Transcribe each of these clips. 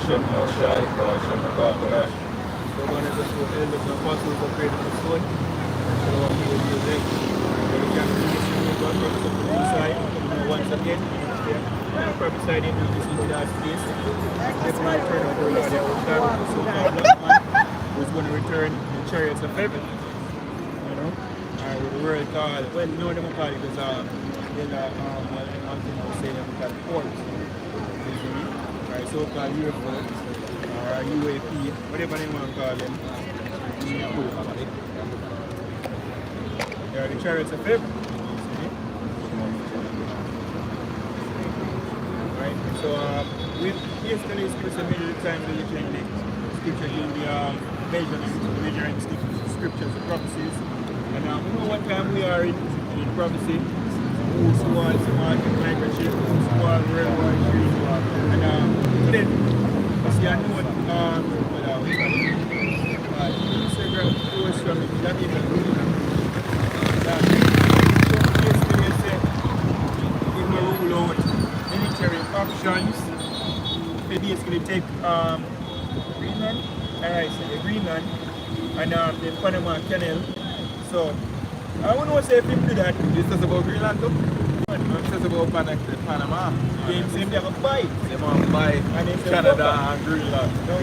So one of the two elders and apostles of great the stone. So what he will do then. So we can see this in the God from the inside. Once again, prophesied into this into that space. Definitely turn out the Lord. There will come so called black man who's going to return in chariots of heaven. You know? With the word called, well, no, they don't call it because I was saying we call it ports. Alright, so called UFO or UAP, whatever they want to call them. They are the chariots of heaven. Right? So we basically spent a minute of time diligently scripture in the measuring scriptures and prophecies. And we know what time we are in prophecy. Who's who are smart microchip, who's who are World War III. And then, see, I know what Instagram post from it, that even basically say, if we rule out military options, they basically take Greenland, alright, so the Greenland, and the Panama Canal. So, I want to say if you do that. This is about Greenland too? This is about Panama. They say they have a buy. They want to buy Canada and Greenland. No,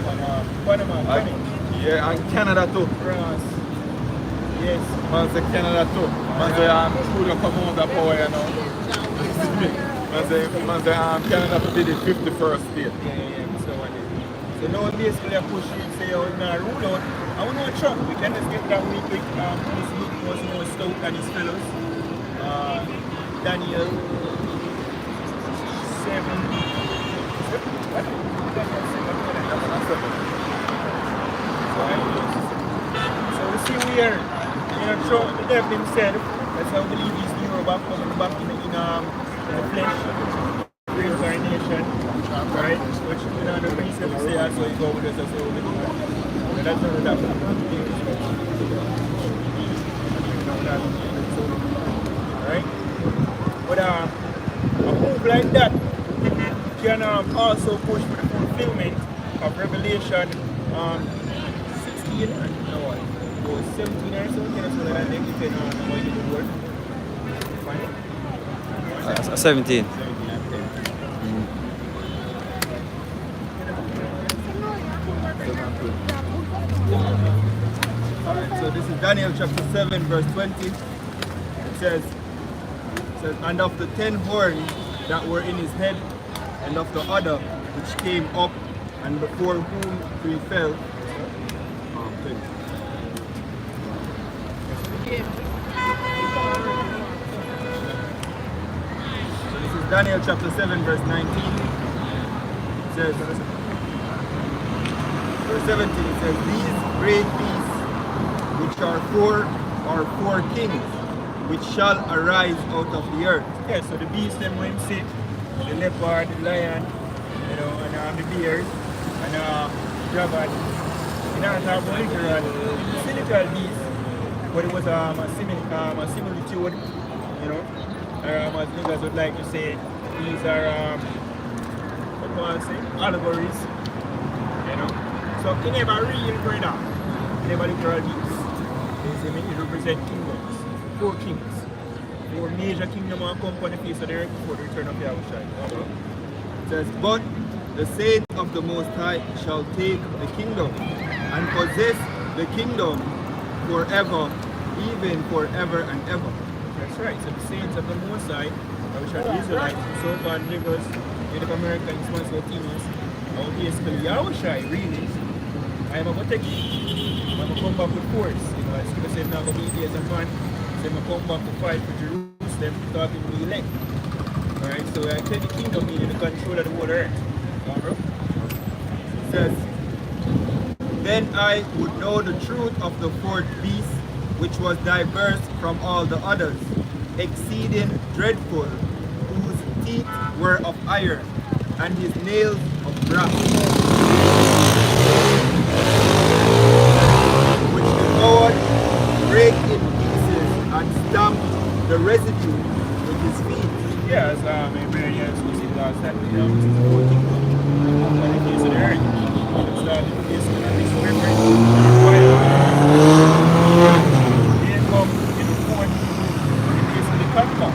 Panama Canal. Yeah, and Canada too. France. Yes. Man say Canada too. Man say Trudeau come out of power, you know. Man say Canada to be the 51st state. Yeah. So now basically I push it, say oh now rule out. I want to know Trump. We can just get that week with this was more stout than his fellows. Daniel 7. So we see where Trump the devil himself, that's how we believe he's Europe coming back in the flesh. Reincarnation, right? Which the precept say that's how you go with us, that's how we do it. And that's not that. Right? But a move like that can also push for the fulfillment of Revelation 16 and no, 17 or something, so that I think you can avoid the word. Fine? 17. So this is Daniel chapter 7 verse 20. It says, and of the 10 horns that were in his head, and of the other which came up, and before whom he fell. So this is Daniel chapter 7 verse 19. It says, verse 17, it says, these great beasts which are four kings, which shall arise out of the earth. Yeah, so the beasts them when sick, the leopard, the lion, and the bears, and dragon. You know, talk about literal, physical beast, but it was a similitude, as niggas would like to say, these are what do I say? Allegories, So it never real brother, never literal beast. It represents kingdoms, 4 kings. 4 major kingdoms are come on the face of the earth before the return of Yahushua. It says, but the saints of the Most High shall take the kingdom and possess the kingdom forever, even forever and ever. That's right. So the saints of the Most High, which are the Israelites, so-called niggers, Native Americans, Latinos, or basically Yahushua, really. I'm going to take it. I'm going to come back with force. As Scripture said, now going to be days and man. So I'm going to come back to fight for Jerusalem, starting with the elect. Alright, so I take the kingdom in the control of the whole earth. It says, then I would know the truth of the 4th beast, which was diverse from all the others, exceeding dreadful, whose teeth were of iron, and his nails of brass, which devoured, brake in pieces, and stamped the residue with his feet. Yeah, as Abraham used to see last time, this is the whole kingdom on the face of the earth. this reference empire. They come in the fourth, and basically conquer.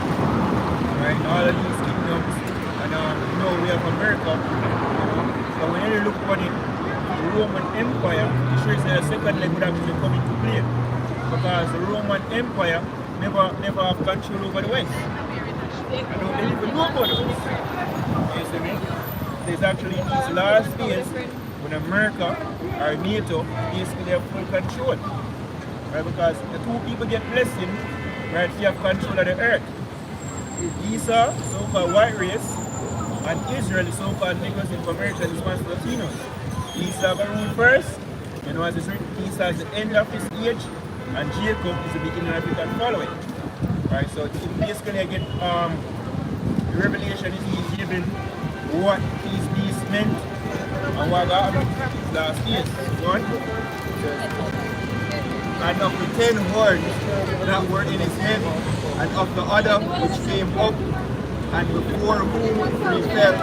Right? All of these kingdoms, and we have America. So when you look at it, the Roman Empire, it shows that the second leg would actually come into play. Because the Roman Empire never have control over the West. I don't even know about the West. You see me? There's actually these last days when America or NATO basically have full control. Right? Because the two people get blessing, right, they have control of the earth. Esau, so-called white race, and Israel, the so-called Negroes in America, is one Latinos. Esau got rule first, as it's written, Esau is the end of his age, and Jacob is the beginning of it and following. Right, so basically again, the revelation is he's given what these beasts meant and what got happened last years. One, and of the 10 horns that were in his head, and of the other which came up, and before whom he fell,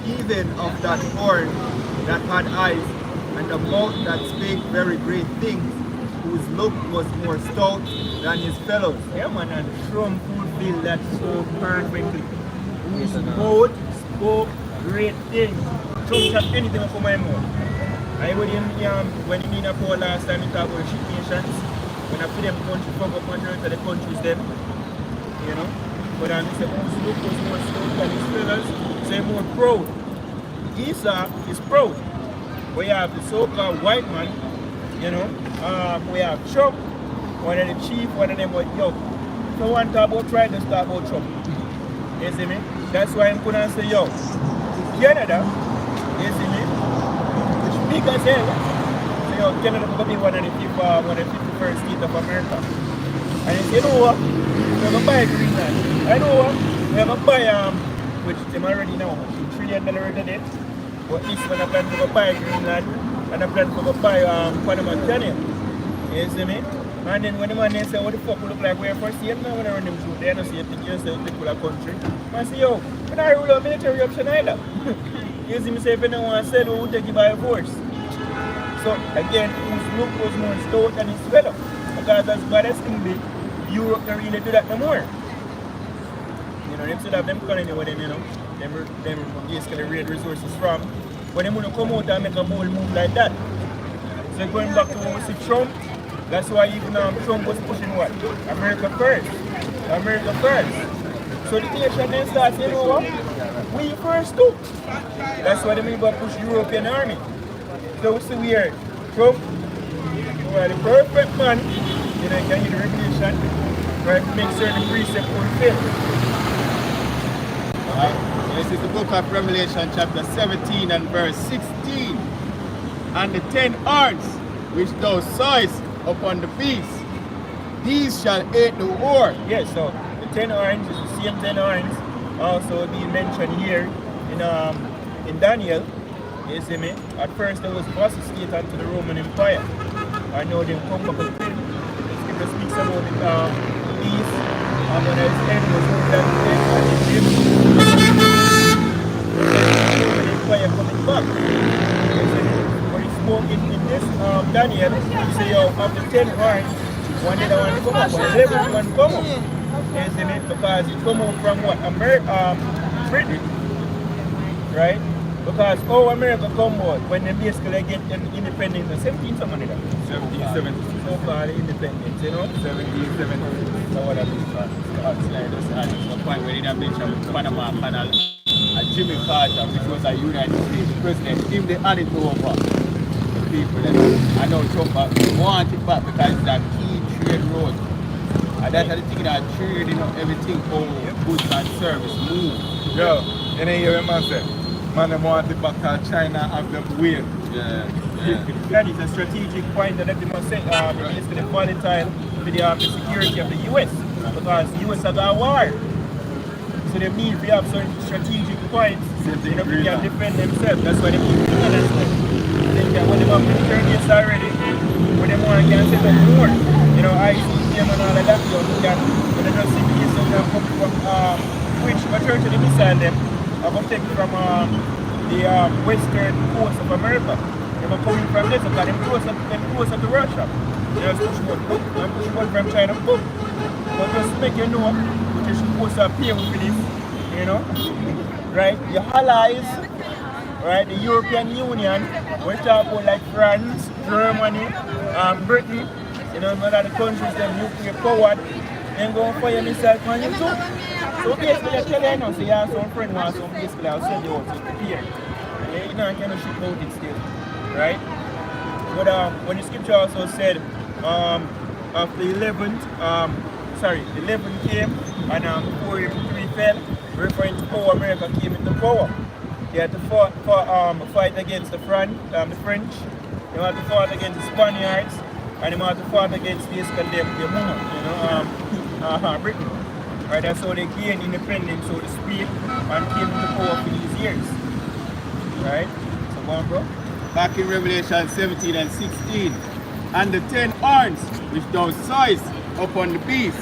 even of that horn that had eyes, and the mouth that spake very great things, whose look was more stout than his fellows. Yeah, man, and Trump fulfilled that so perfectly. Whose mouth spoke great things. Trump said anything from my mouth. I would when he mean a poor last time, he talked about shit nations. When I put them country, fuck up majority of the countries them. But he said, whose look was more stout than his fellows, say more proud. Esau is proud. We have the so-called white man, we have Trump, one of the chief, one of them was, if I want to talk about pride, let's talk about Trump. You see me? That's why I'm going to say, Canada, you see me? Which big as hell. So, Canada will be one of the 51st states of America. And you know what? We have a buy Greenland. I know what? We have a buy, which them already know, $2 trillion already debt. But this one I plan to go buy Greenland, and I plan to go buy Panama Canal. You see me? And then when the man say, what the fuck we look like we're first year, now when I run them through, they don't see it, they just say people are country. I say, we're not rule of military option either. You see me say, if you don't want to sell, we'll take you by force. So again, whose look was more stout than his fellow. Because as bad as thing be, Europe can really do that no more. Them still have them colony with them, them basically raid resources from. But they want to come out and make a bold move like that. So going back to what we see Trump, that's why even Trump was pushing what? America first. America first. So the nation then starts saying, what? We first too. That's why they mean by push European army. So we see where Trump, the perfect man, can get the regulation, right, to make certain precepts fulfilled. This is the book of Revelation chapter 17 and verse 16. And the 10 horns which thou sawest upon the beast, these shall eat the war. Yes, so the 10 horns is the same 10 horns also being mentioned here in Daniel. You see me? At first there was apostasy unto the Roman Empire. I know them come back with it. The scripture speaks about the beast, and when his head was moved and the head and the Empire coming back. But he spoke in this Daniel, he said, of the 10 horns, one day the one come up, but 11 one come up. You see me? Because it come out from what? Britain. Right? Because America come out when they basically get them independence in 1770. So-called independence, 1770. So what I mean, the point where they have mentioned Panama Canal. Jimmy Carter, which was a United States president, him they had it over the people. I know Trump want it back because it's a key trade road. And that's the thing that trade, everything for goods and service move. You know hear man say, man, they want it back because China have them weird. That is a strategic point that they must say, it's going to volatile for the security of the US. Because the US have got a war. So they need to have certain strategic points they can defend themselves. That's why they keep doing that stuff. When they have military base already, when they want to set up more, ICBM and all of that, when they just see the case of them coming from which majority of the missile them are going to take from the western coast of America. They them are coming from this because them closer to Russia. They just push more, boom, and push more from China, boom. But just to make you know, which is supposed to pay for this, you know, right? Your allies, right? The European Union, we talk about like France, Germany, Britain, you know, one of the countries that nuclear powered, then go for your missile on you too. So basically, I tell you now, so you have some friend wants some basically, I'll send you out to prepare. You know, I kind of ship out it still, right? But when the scripture also said, of the 11th, the 11th came, and before 3 fell, referring to power, America came into power. They had to fight against the French, they had to fight against the Spaniards, and they had to fight against basically their mama, you know, Britain. Right, that's how they gained independence, so to speak, and came into power for these years. Right? So go on, bro. Back in Revelation 17 and 16, and the 10 horns which thou sawest upon the beast,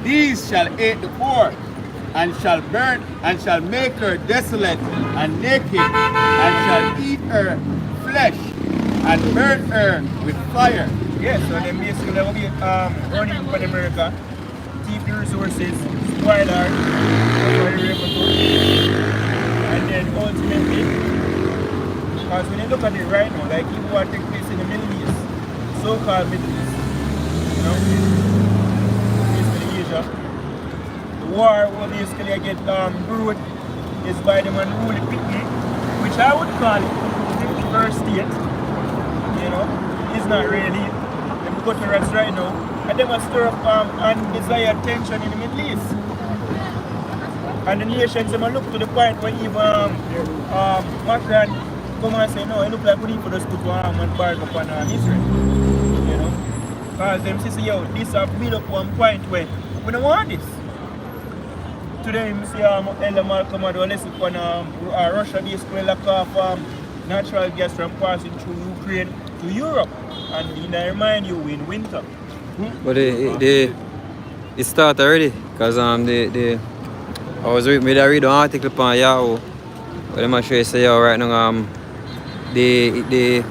these shall eat the poor, and shall burn, and shall make her desolate and naked, and shall eat her flesh, and burn her with fire. Yes, so then basically they will be running for America, keep the resources, spoil her, and then ultimately, because when you look at it right now, like even what takes place in the Middle East, so-called Middle East, you know, basically Asia, the war will basically get brewed is by the unruly picnic, which I would call the first state, you know, it's not really, them go to us right now, and they must stir up undesired tension in the Middle East. And the nations, they must look to the point where even Macron come and say, no, it looks like we need to just put one arm and bark upon Israel. You know? Because them say, yo, this have built up one point where we don't want this. Today, I see Elder Malcolm had a lesson on Russia basically lack of natural gas from passing through Ukraine to Europe. And I remind you, in winter. But it start already, because I was reading an article on Yahoo, where I'm sure you say right now the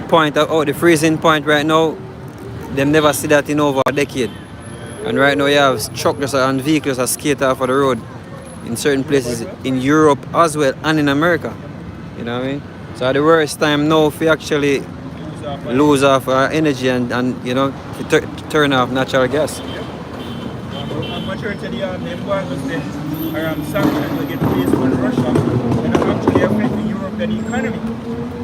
point the freezing point right now, them never see that in over a decade. And right now you have trucks and vehicles that skate off of the road in certain places in Europe as well and in America. You know what I mean? So at the worst time now if we actually lose off our energy and you know to turn off natural gas. I'm not sure to the embargoes then sanctions will get placed on Russia and actually affecting European economy.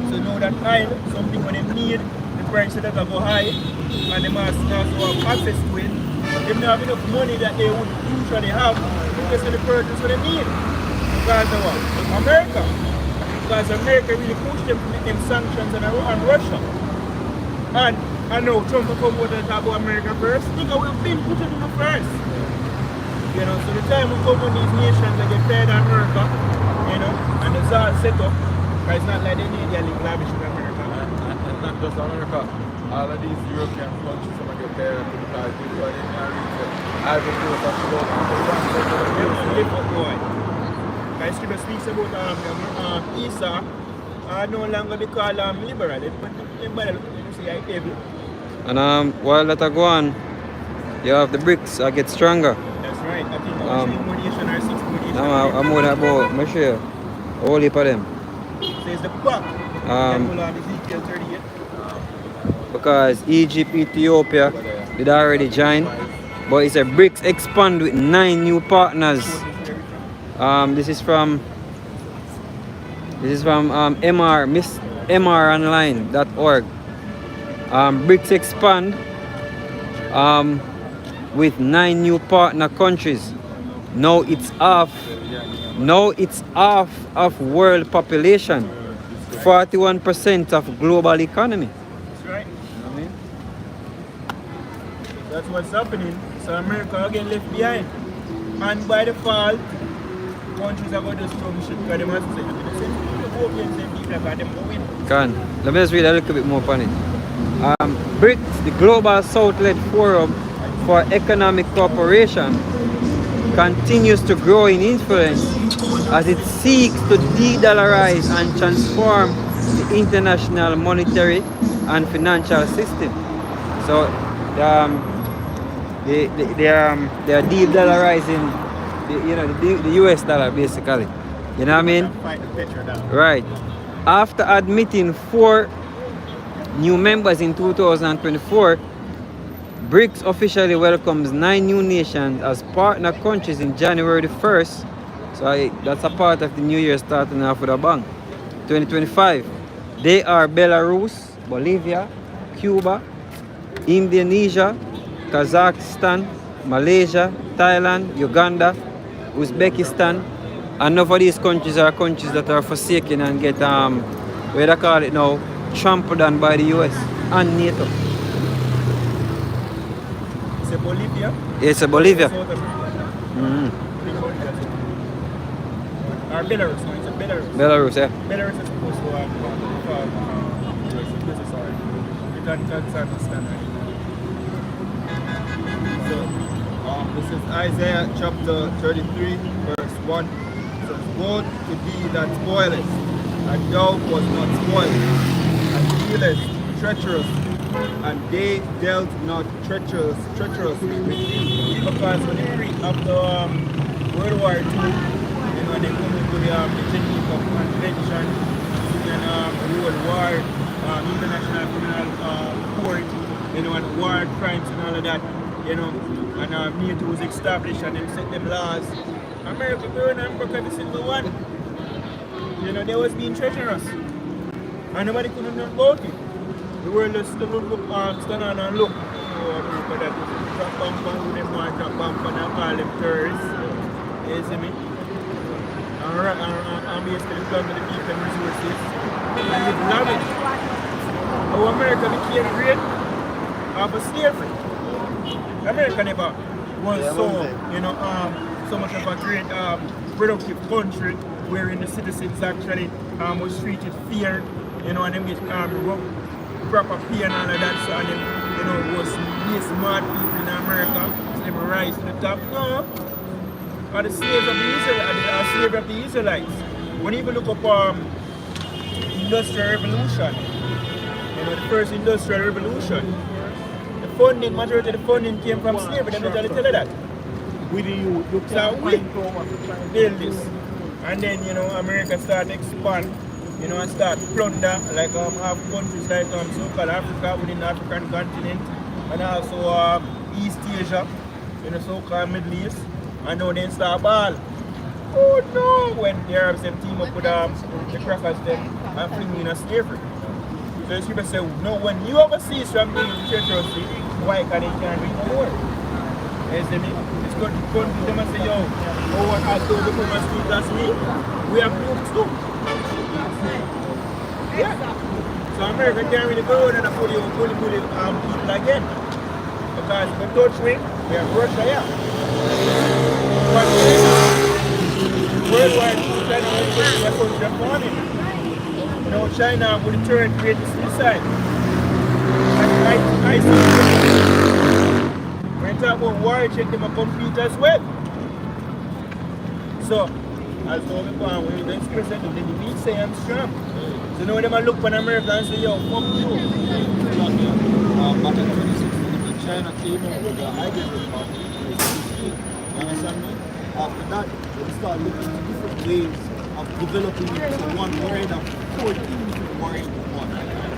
So now that oil, something when they need, the price of that will go high and they must also have access to it. They don't have enough money that they would usually have because of the purchase what they need. Because of what? America. Because America really pushed them to make them sanctions on Russia. And I know Trump will come out and talk about America first. Because we've been putting them first. You know, so the time we come on these nations that get paid on America, you know, and it's all set up, but it's not like they need their little lavish in America. And not just America, all of these European countries some get paid because people are in their region. Ivory Coast has to go to the Lift up, boy. I still speaks about Esau no longer be called liberal. And while that go on, you have the BRICS that get stronger. Right, I think 3 more nation or 6 more nation. No, I'm more than about my share. All heap of them. So it's the back. Ezekiel 38. Because Egypt, Ethiopia did already join. But it's a BRICS expand with 9 new partners. This is from mronline.org. BRICS expand with 9 new partner countries. Now it's half of world population, 41% of global economy. That's right. You know what I mean? That's what's happening. So America again left behind. And by default, countries are going to strong shit because they must say let me just read a little bit more on it. BRICS, the Global South-led Forum for Economic Cooperation, continues to grow in influence as it seeks to de-dollarize and transform the international monetary and financial system. So they are de-dollarizing the US dollar basically. You know what I mean? Fight the picture down. Right. After admitting 4 new members in 2024, BRICS officially welcomes 9 new nations as partner countries in January the 1st. So that's a part of the new year starting off with a bang. 2025. They are Belarus, Bolivia, Cuba, Indonesia, Kazakhstan, Malaysia, Thailand, Uganda, Uzbekistan. And none of these countries are countries that are forsaken and get where they call it now, trampled on by the US and NATO. It's a Bolivia. It's a Bolivia. South Africa. Mm-hmm. Or Belarus, no, it's a Belarus. Belarus, yeah. Belarus is supposed to have US, sorry. You can't understand that. So, this is Isaiah chapter 33, verse 1. It says, woe to thee that spoilest, and thou was not spoiled, and dealest treacherously, and they dealt not treacherously with thee. Because when they read after World War II, you know, they come into the Geneva Convention, and World War, International Criminal Court, you know, and war crimes and all of that, you know, and NATO was established and they set them laws. America going and broke every single one. You know, they was being treacherous. And nobody could know about it. The world just stood on and look. So America that drop bomb who they want to drop bomb and call them terrorists. You see me? And basically come to the people and resources. And live lavish. How America became great after slavery. America never was so much of a great productive country wherein the citizens actually was treated fair, you know, and them get proper pay and all of that, so and them, you know, was these smart people in America, so them rise to the top. No, are the slaves of the Israelites, slaves of the Israelites. When you even look up Industrial Revolution, you know, the first Industrial Revolution, the majority of the funding came from slavery, they don't tell you that. With you, So we build this. And then, you know, America start to expand, you know, and start to plunder, like half countries like so-called Africa within the African continent, and also East Asia, you know, so-called Middle East, and now they start ball. Oh no, when the Arabs them team up with the crackers them and fling in a slavery. So the people say, no, when you ever cease from being treacherously, why can they can't read no more? You see me? It's good to come to them and say, yo, oh, what I told you from street last week, we have groups too. Yeah. So America can't really go and bully people again. Because if they touch me, we have Russia here. But worldwide, China was pushing their country upon it. You know, China would the third greatest suicide. I see. When you talk about war, check them a compete as well. So, as long as when the experience them, they need to say I'm strong. So now them look on America and say, yo, fuck you. Back in 2016, China came out with the hydrogen bomb. You understand me? After that, they start looking at different ways of developing it. So one warhead of 14 different warheads in one.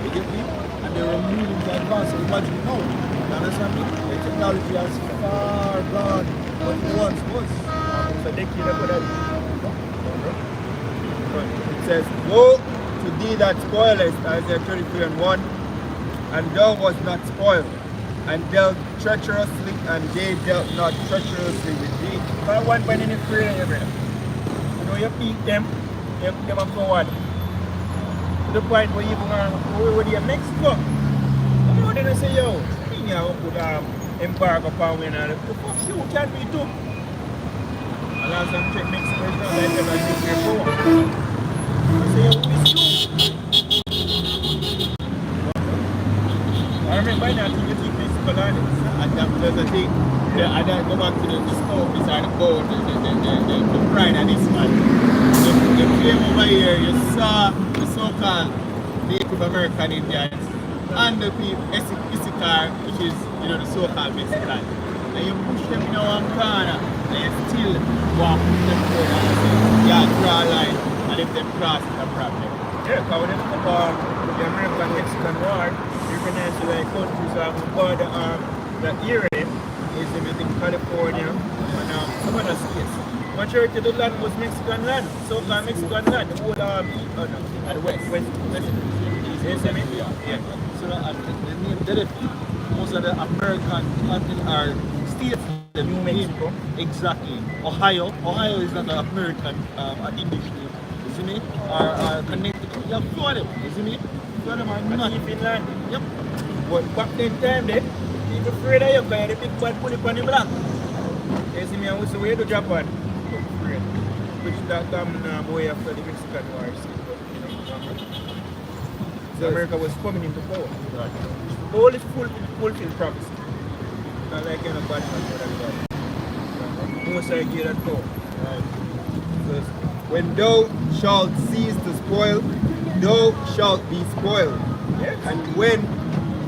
You get me? And they were moving to advance. So imagine now. You understand me? The technology has far gone what it once was. It's a decade ago that. It says, woe to thee that spoilest, Isaiah 33 and 1, and thou was not spoiled, and dealt treacherously, and they dealt not treacherously with thee. But one point in the prayer, you know, you beat them, you them up forward. To the point where you go over there, Mexico. You know, then they say, yo, you could embark upon when the fuck you can be too. And as I'm checking Mexico, it's not like them as nuclear power. I say, yo, it's you. I remember that you take Mexico land, and there's a thing, I don't go back to the stove beside the boat, the pride of this man. You came over here, you saw the so-called Native American Indians, and the people, Issachar, which is, you know, the so-called Mexican. And you push them in one corner, and you still want to push them further, and you say, yeah, draw a line, and if they cross, it's a problem. Yeah, because when you talk about the American-Mexican War, you can actually like countries border the area is in California and some other states. Majority of the land was Mexican land, so-called Mexican land, the whole At west. You see me? Yeah. So most of the American are states. New Mexico. Exactly. Ohio is not an American individual. You see me? Or Connecticut. You have few of them. You see me? Few of them are not. Finland. Yep. But back then time there, people afraid of you because the big bad bullet on the block. You see me, and we say we to Japan. Afraid. Which that way after the Mexican War. So America was coming into power. Right. All is fulfilled prophecy. Not like any bad man would have done. Most I get that power. Right. Because when thou shalt cease to spoil, thou shalt be spoiled. Yes. And when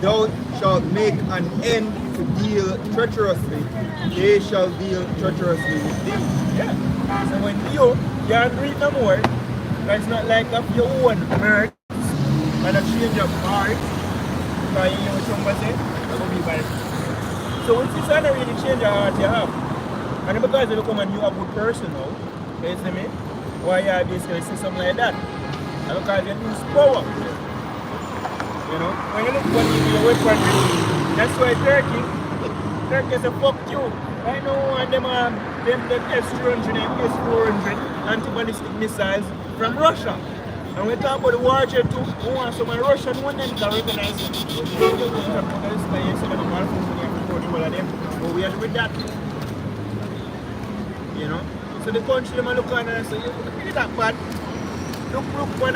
thou shalt make an end to deal treacherously, they shall deal treacherously with thee. Yeah. So when you can't read no more, that's not like of your own merch and a change of heart. Because you know somebody that will be bad. So it's not really change of heart you have. And because you become a new a good person now, you see me? Why you basically see something like that? And because you lose power. You know? When you look for your weaponry, that's why Turkey said fuck you. I know and them S-300 and S-400 anti-ballistic missiles from Russia. And we talk about the warfare too, we want some Russian one them to recognize it. But we are with that. You know? So the country them look on and say, you that bad. Look when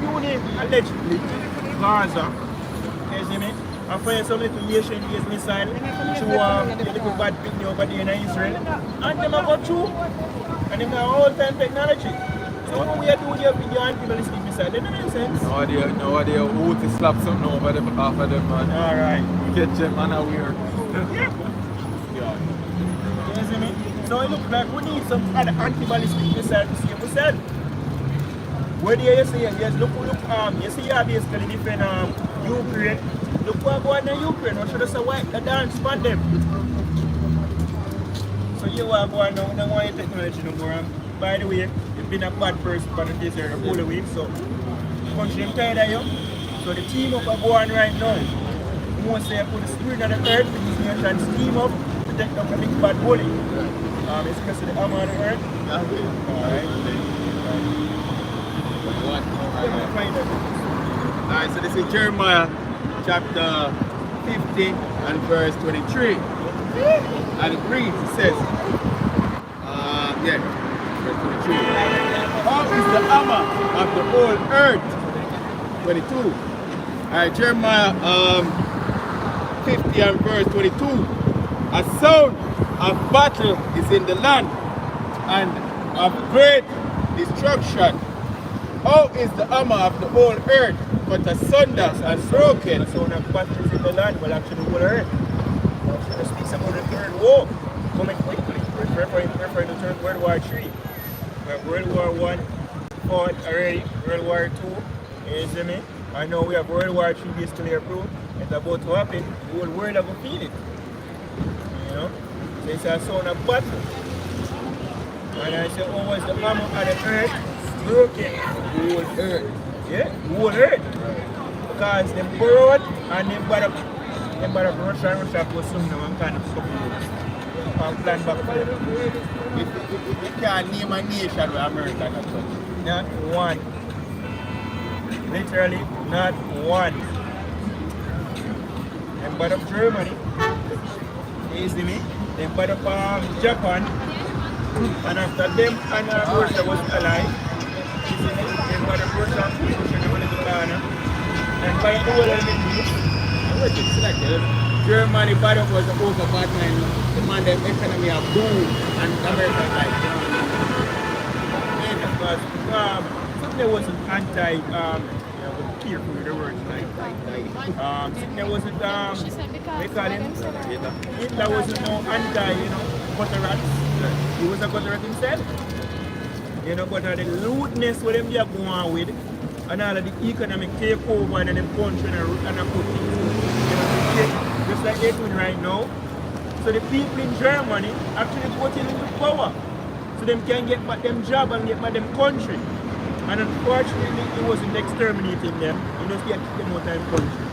puny allegedly Gaza, you see me? I find some little Asian based missile to the little bad picnic over there in Israel. And them have got through. And them have all time technology. So what we are doing here with the anti-ballistic missile, that doesn't make sense. No idea who to slap something over them, half of them, man. Alright. Get them unaware. Yeah. You see me? So it looks like we need some other anti-ballistic missile to save ourselves. Where do you see it? Yes, look, you see you basically defend Ukraine. Look what go on in Ukraine, what should I say, wipe the dance spot them. So you are going now, we don't want your technology no more. By the way, you've been a bad person for this year, the whole week, so country them tired of you. So the team up are going right now. Most say put the spirit on the earth, these nations team up to take down the big bad bully. Especially the armor on the earth. Alright, so this is Jeremiah chapter 50 and verse 23. And it reads, it says, verse 23. How is the hammer of the whole earth? 22. Alright, Jeremiah 50 and verse 22. A sound of battle is in the land and of great destruction. How is the hammer of the whole earth but asunder and broken? The sound of battle is in the land, but actually the whole earth. It speaks about the third war coming quickly. We're referring to third World War III. We have World War I fought already, World War II, you see me? I know we have World War III basically approved. It's about to happen. The whole world will feel it. You know? So it's a sound of battle. And I say, oh, was the hammer of the earth broken? The whole earth. Yeah, the whole earth. Because they borrowed and they bought up Russia and Russia was some kind of support. Plan back for them. If you can't name a nation where America not touch. Not one. Literally, not one. They bought up Germany. You see me? They bought up Japan. And after them and Russia was allied, you see me? They bought up Russia they wanted to Ghana. And by the whole of the Germany bad up was over bad man. The man them economy a boom and America like because something that was an careful with the words like. Hitler wasn't, they call him, Hitler wasn't no anti, gutter rats. He was a gutter rat himself. But the lewdness what them they are going on with, and all of the economic takeover and them country and a put things, just like they're doing right now. So the people in Germany actually voting into power. So them can get back them job and get back them country. And unfortunately, it wasn't exterminating them. You just get them out of the country.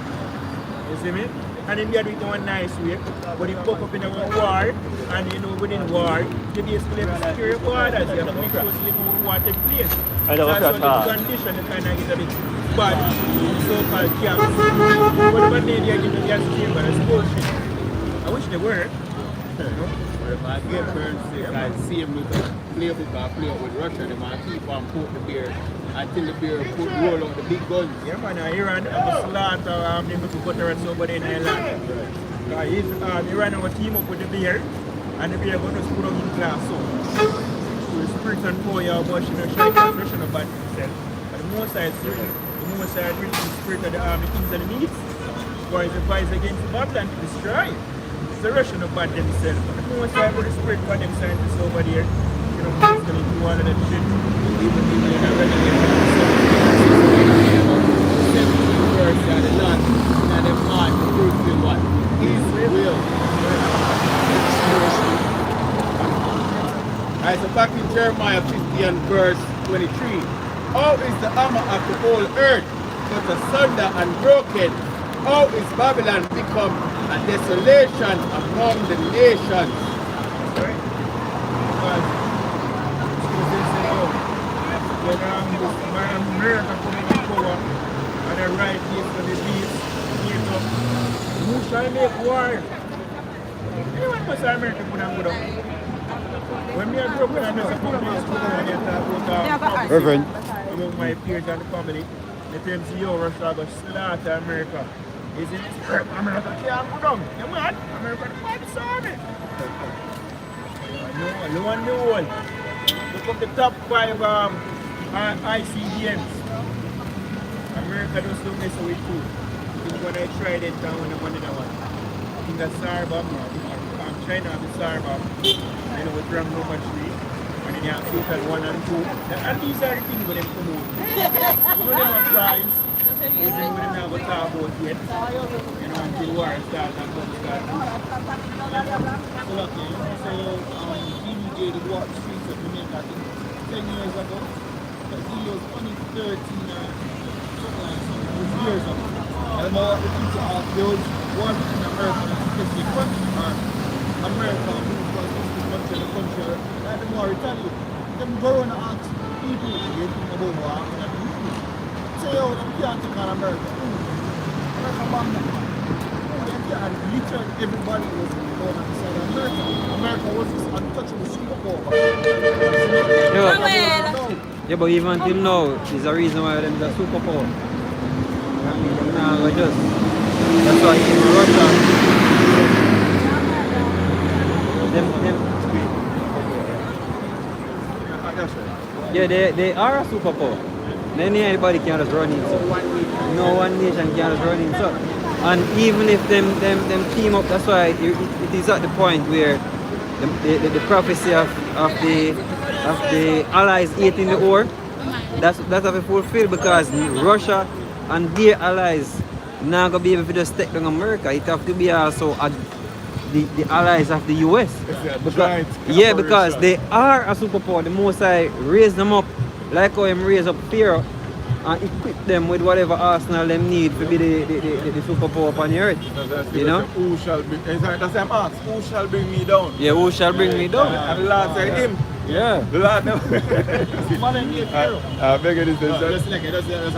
You see me? And then they do it in one nice way. But they pop up in a war, and within war, they basically have secure borders. You have to make sure you know what takes place. I know so that's what the condition is kind of get a bit bad. So-called camps. Whatever name they are giving gas chamber, that's bullshit. I wish they were. But if I get burned sick, I see him with a playbook or play with Russia, they might keep on poke the beer until the beer roll out the big guns. Yeah, man, Iran have a slaughter them to go to somebody in Ireland. Iran have a team up with the beer, and the beer going to put on in class. So the spirit and fire, but she not shy of bad itself. But the most side spirit, the spirit of the army, kings and the meats, for the fight against Babylon to destroy. The Russian about themselves. But the most I would spread for them scientists over there, it's going to do all of that shit. Even if they're not ready to get it. 17 verse and the lot, and the heart, the truth will what? His will. Alright, so back in Jeremiah 50 and verse 23. How is the armor of the whole earth but asunder and broken? How is Babylon become a desolation among the nations? Right? Because when America coming to power and the right place for the beast, who shall make war? Anyone must America put on good up. When me and broken and there's a company school and they talk about Reverend. among my peers and the family, they tell me, yo, Russia go slaughter America. Is it America can't go down? You mad? America can't solve it. No one know. Look up the top 5 ICBMs. America just don't mess with too. I think when I tried it down when I wanted that one. I think that's SAR bomb. China have the SAR bomb. With Ram no much weight. And then you have Fatal 1 and 2. And these are the things where they come out. You know them have prize. Even when they never talk about yet, until war starts and guns start. So look, DDJ did walk the streets of Jamaica, I think 10 years ago. But he was only 13 something like that. It was years ago. I don't know what the future of those war between America and specific country, or America who was the country, the country, like the more retaliate. Them go around and ask people, you think about war, say, oh, them can't take on America. America bombed them. And literally everybody was going on the side of America. America was this untouchable superpower. Yeah, but even until now, there's a reason why them is a superpower. I mean, them now just. That's why even Russia. Yeah, they are a superpower. Then anybody can just run in. So no one nation can just run in. So, and even if them team up, that's why it is at the point where the prophecy of the allies eating the ore, that's have to fulfill, because Russia and their allies not gonna be able to just take down America. It have to be also the allies of the US. Because they are a superpower. The most I raise them up, like how I'm raise up fear and equip them with whatever arsenal them need to be the superpower upon the earth. You know? Who shall bring who shall bring me down? Yeah, who shall bring me down? And the Lord said him. Yeah. The Lord never. I beg you this. Just a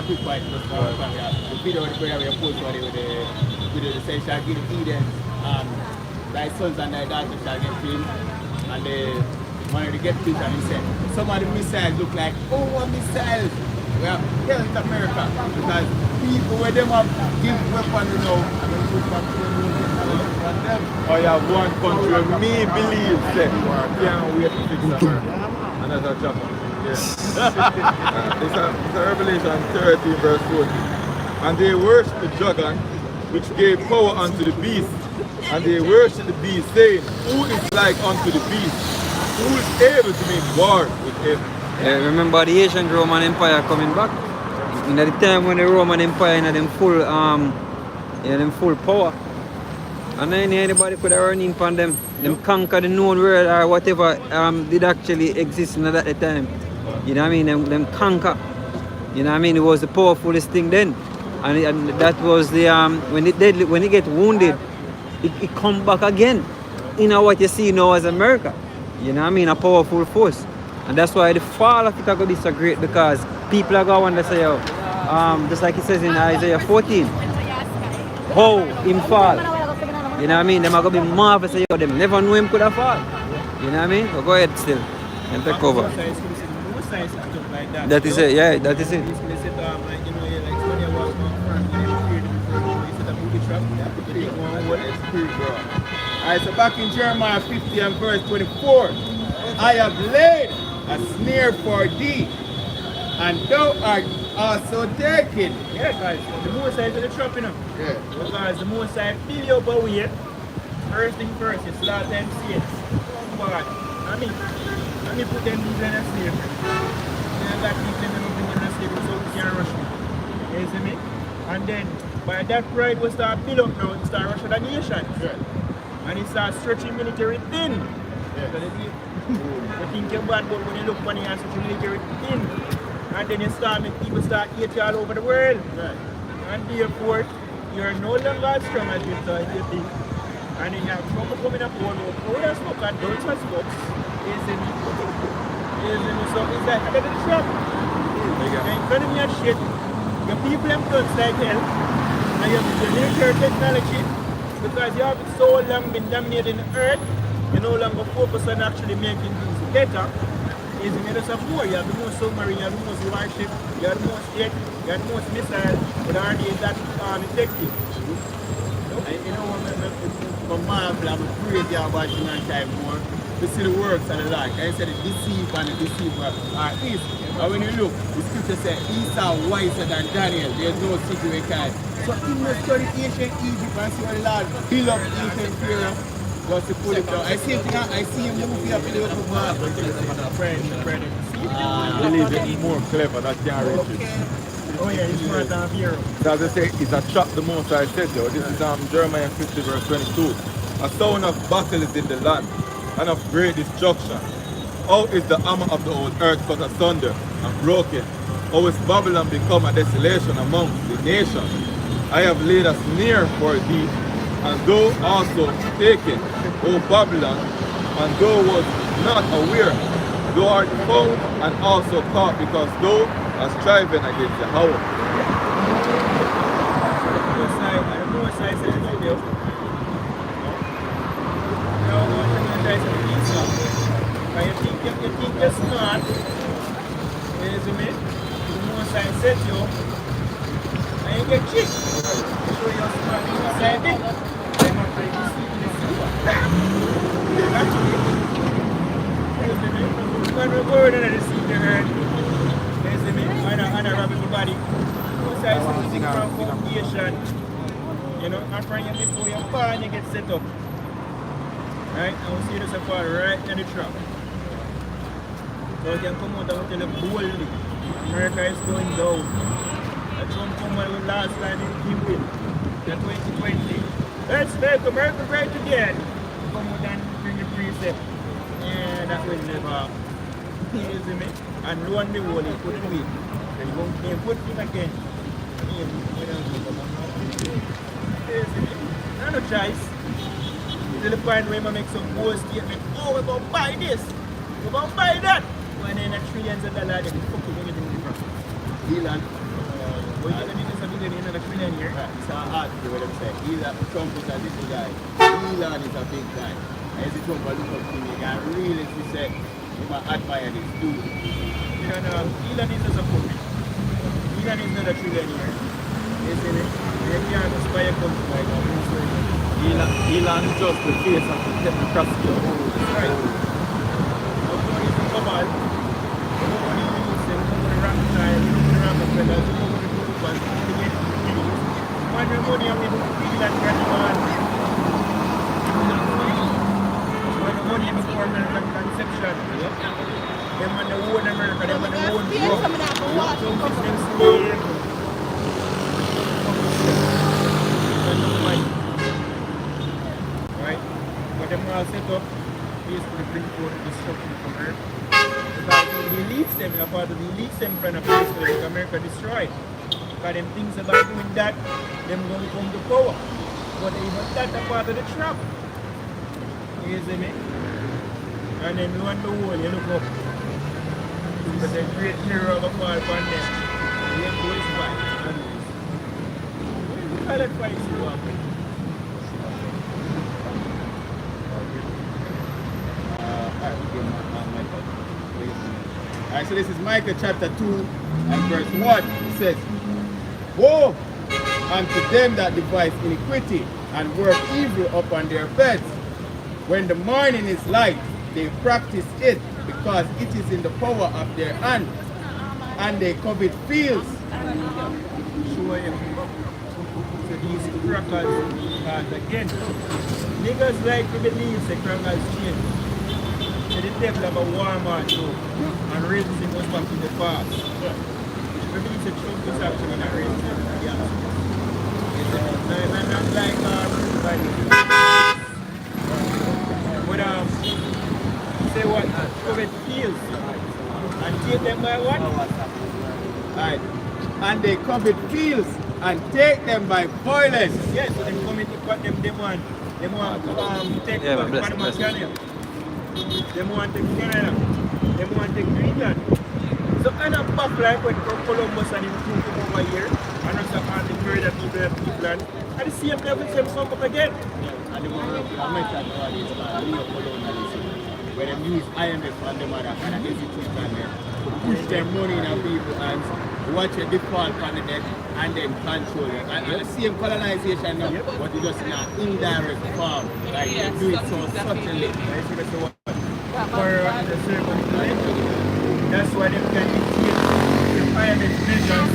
quick point. The video where we post with the say shall give Eden, thy sons and thy daughters shall get killed, and they wanted to get killed, and he said some of the missiles look like missiles. Well, here in America, because people where them have give weapons, and then put back to them. Oh yeah, one country me believe say can't wait to fix America. And that's a chapter. Yeah. It's a Revelation 13 verse 14. And they worship the dragon, which gave power unto the beast. And they worship the beast, saying, Who is like unto the beast? Who is able to make war with him? Remember the ancient Roman Empire coming back? In the time when the Roman Empire had them full power. And then anybody could have run in upon them. Them conquer the known world or whatever did actually exist at that time. You know what I mean? Them conquer. You know what I mean? It was the powerfulest thing then. And that was the when it get wounded, it come back again. You know what you see now as America. You know what I mean? A powerful force. And that's why the fall of it are going to be so great, because people are going to wonder, say, just like it says in Isaiah 14, how him fall. You know what I mean? Them are going to be marvelous. Say, yo, them never knew him could have fall. You know what I mean? So go ahead still and take over. That is it, yeah, that is it. Alright, so back in Jeremiah 50 and verse 24, I have laid a snare for thee, and thou art also taken. Yeah, guys, the most I to the trap, you know. Yeah. Because the most I feel you up away. First thing first, it's last time see it. But I mean put them in a snare. Then that keep them in a snare so we can rush me. You see me? And then by that pride we start build up now, it start rushing the nation. Yeah. And it starts stretching military thin. Yeah. So you think you're bad, but when you look funny and stretching military thin, and then you start make people start hate you all over the world. Right. And therefore, you're no longer as strong as you thought you think. And then you have trouble coming up on all the smoke and don't touch smokes. Isn't it? So it's like another trap. You're in front of me and shit. Your people have done like hell. And you have the nuclear technology. Because you have so long been dominating the earth, you no longer focus on actually making things better. Is made us of war. You have the most submarine, you have the most warship, you have the most jet, you have the most missile, but are they that effective? You know what, I'm marvel, I'm crazy about you and time more to see the works of the Lord. I said the deceiver and the deceiver are easy. And when you look, the scripture says Esau wiser than Daniel. There's no secret we can. So in the study ancient Egypt and see what the Lord build up ancient Pharaoh. Just to pull it down. I see him moving up in the upper bar. I believe it's more clever, that can't reach it. Oh yeah, he's smart than hero. So as I say, it's a trap the most I said yo. This is Jeremiah 50 verse 22. A sound of battle is in the land, and of great destruction. How is the hammer of the old earth cut asunder and broken? How is Babylon become a desolation amongst the nations? I have laid a snare for thee, and thou also taken, O Babylon, and thou was not aware. Thou art found and also caught, because thou hast striven against the hour. You think you're smart, you see me? The most I said you, and you get tricked. So you're smart, the most I did. I'm not trying to see the super. Actually, you see me? When we go in and see the herd, you see me? And I rub everybody. Most I see the from foundation, you know, and from you before you fall and you get set up. Right? And we see this fall right in the trap. So you can come out and tell them boldly, America is going down. And Trump come out with last time he win, in 2020. Let's make America great again. Come out and bring the precept. And that will never easy me. And lo and behold, he couldn't win. Then he won't put him again. No choice. To the point where he make some bold statement, oh, we're going to buy this, we're going to buy that. And then trillions of dollars, they're fucking everything different. Elon. What are you going to do something in another trillion here? It's a hard to what I'm saying. Trump is a little guy. Elon is a big guy. As the Trump look up to me, I really say, you might admire this dude. You don't know, Elon is just a puppet. Elon is not a trillionaire. You see me? You can't just buy a company like that. Elon is just the face of the technocracy. That's right. Come on. Nobody use them, nobody rock time, nobody rock the pedals, nobody do it, but they get Them on the own America, them on the own Fear drug. some of that, but watch Some it come system from. slave. Right? But them all set up basically bring forth destruction from Earth. Because when the elites them, a part of the elites them trying to place to make America destroyed. Because them things about doing that, them gonna come to power. But even that a part of the trap. You see me? And then lo and behold, you look up. But the great hero of a fall upon them. The end goes back. And what kind of fights you have? Alright, so this is Micah chapter 2 and verse 1. It says, Woe unto them that devise iniquity and work evil upon their beds. When the morning is light, they practice it, because it is in the power of their hand, and they covet fields. Show you. So these crackers, because again, niggas like to believe the crackers change. So the devil have a Walmart now, and racism was back in the past. Which believes the Trump is actually not racism, yeah. I'm not like everybody. But say what? Covet fields and take them by what? Alright. And they covet fields and take them by violence. Yes, so them come into what them want take Yeah, what bless, Panama bless. Canal. Them want take Canada. Them want take Greenland. So kind of back like when Columbus and him crew come over here and also all the murder people and the same level same come up again. And the one I mentioned earlier is neo-colonialism, where they use IMF and them other kind of institution there to push their money in our people's hands, watch a default on the debt, and then control it. And the same colonization now, but it's just in an indirect form. Like they do it so subtly. For the certain collective. That's why they can dictate the IMF measures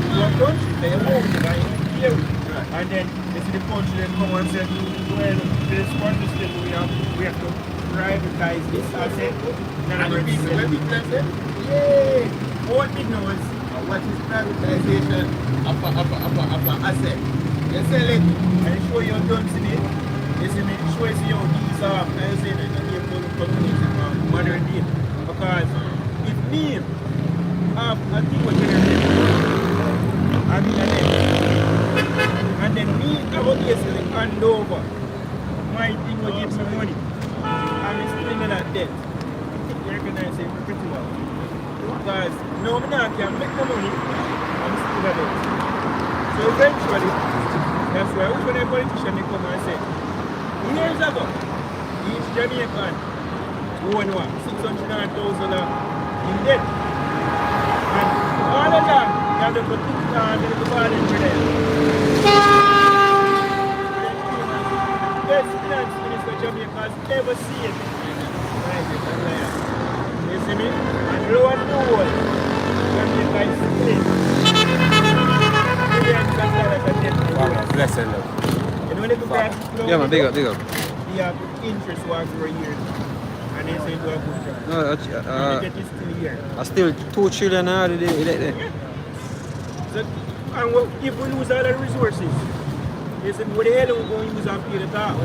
to a country. They won't buy it. And then they see the country then come and say, well, this one mistake we have to privatize this asset. And the people, when people say, yay! What big knows? what is privatization of an asset? You sell it. And it show you don't see it. You see me? It shows you these are, I say that they call it communism, modern day. Because if me have a thing with and then me I will basically hand over my thing will give me money. I'm still in that debt. You recognize it pretty well. Because no me now can make the money, I'm still in debt. So eventually, that's why when a politician they come and say, years ago, each Jamaican won what? $600,000 in debt. And all of that, you have to put it down and the bargain for them. Best finance minister Jamaica has ever seen. You see me? And lo and behold, Jamaica is split. Millions of dollars of debt. Bless you, love. You know when they go back to Yeah, man, big up, big up. they have interest work for a year. And they say do a good job. No, And they get it still here. I still 2 trillion out of there. So, and if we lose all the resources, they say, what the hell are we going to use and pay the tax?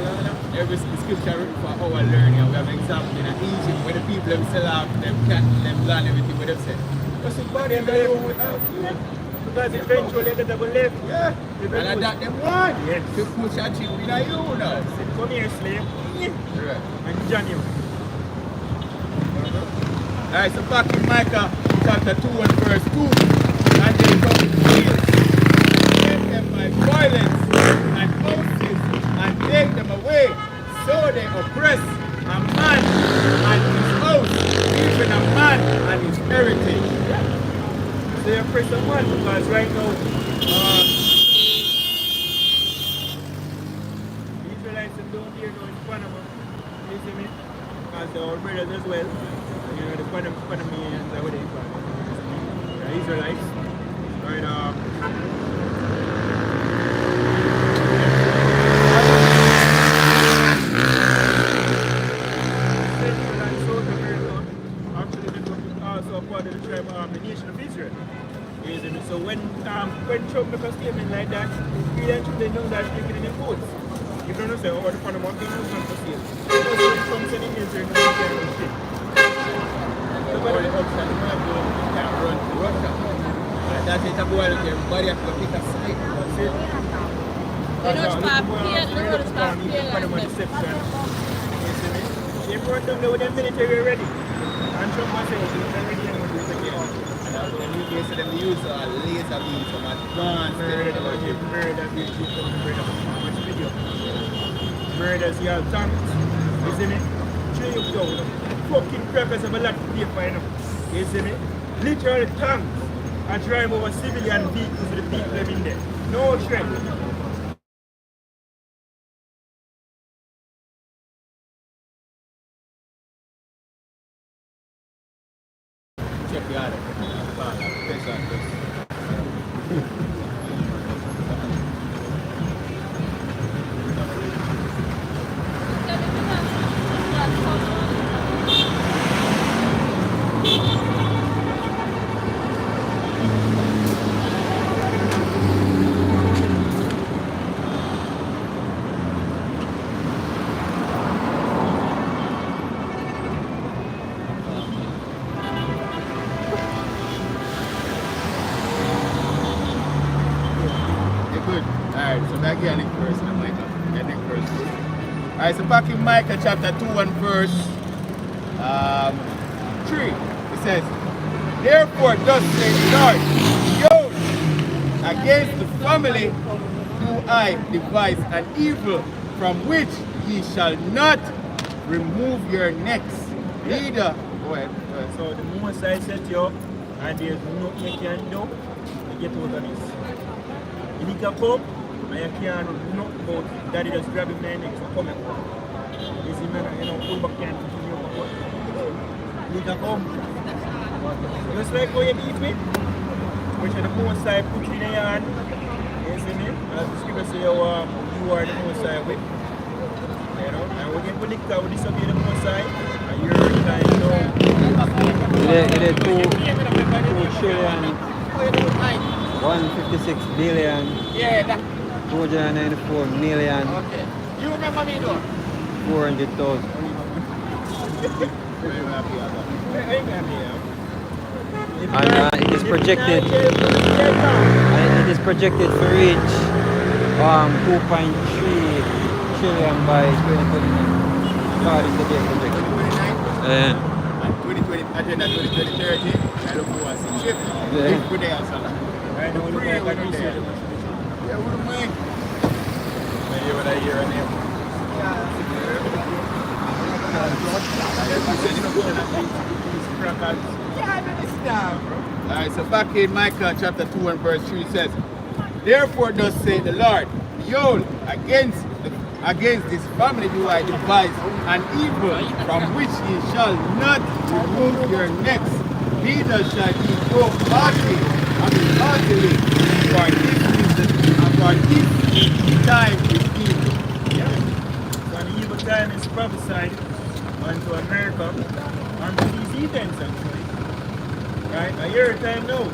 Every scripture written for our learning, we have an example in Egypt where the people them sell off them cat, them land, everything with them said. What's the body of the because eventually they will left. Yeah. And that them want. Yes. To push a chip in a you now. Say, come here, slave. Right. And John you. Alright, so back in Micah chapter 2 and verse 2. And they come to fields, take them by violence and houses, and take them away. So they oppress a man and his house, even a man and his heritage. So you press the man because right now, the Israelites don't hear no in Panama. You see me? Because they're our brothers as well. You know, the Panamanians are what they call it. The Israelites. Right, Central and South America, also a part of the tribe of the nation of Israel. You see me? So when Trump make a statement like that, really and truly know that speaking in the courts. You don't know say, oh, the Panama Canal is not for sale. Because when Trump said in Israel, no one can shit. Nobody outside the country can run to Russia. That's it, everybody has to pick a side. That's it. They brought them there with their military ready. And Trump was saying, they're ready and we're going to take it off. And you say them use laser beams from advanced technology. Murders, you have tanks, you see me? Train you down, fucking crackers have a lot to pay for, you know? You see me? Literally tanks are drive over civilian vehicles to the people living there. No train. Check the other. Alright, so back here, next verse, Micah. Yeah, next verse. Alright, so back in Micah chapter 2 and verse 3, it says, therefore thus says the Lord, behold, against the family do I devise an evil from which ye shall not remove your necks. Neither. Go ahead. So the moment I set you up and there's nothing you can do, you get out of this. You need to come and you can't knock about daddy just grabbing my neck so come up. You see man, you know, pull back can't continue up. You need to come. Just like how you beat me, which the most I put in your hand. You see me? As the scripture say, you are the most I whip. You know, and when you predict that we disobey the most I, and you're like, It is 2 trillion, 156 billion, Yeah, 294 million, okay. You remember me though? 400,000. Very happy about it. I ain't gonna be here. And it is projected to reach 2.3 trillion by 2029. God is the day projection. 2029 and 2020, agenda 2030, I look forward to chip. Yeah. Good day, Asala. I know look like I don't see it. Yeah, what am I? Maybe what I hear in Alright, so back in Micah chapter 2 and verse 3 says, therefore thus saith the Lord, behold, against this family do I devise an evil from which ye shall not remove your necks, neither shall ye go heartily, for this is the time is evil. Yeah. So an evil time is prophesied unto America, unto these events actually. Right? A year time now.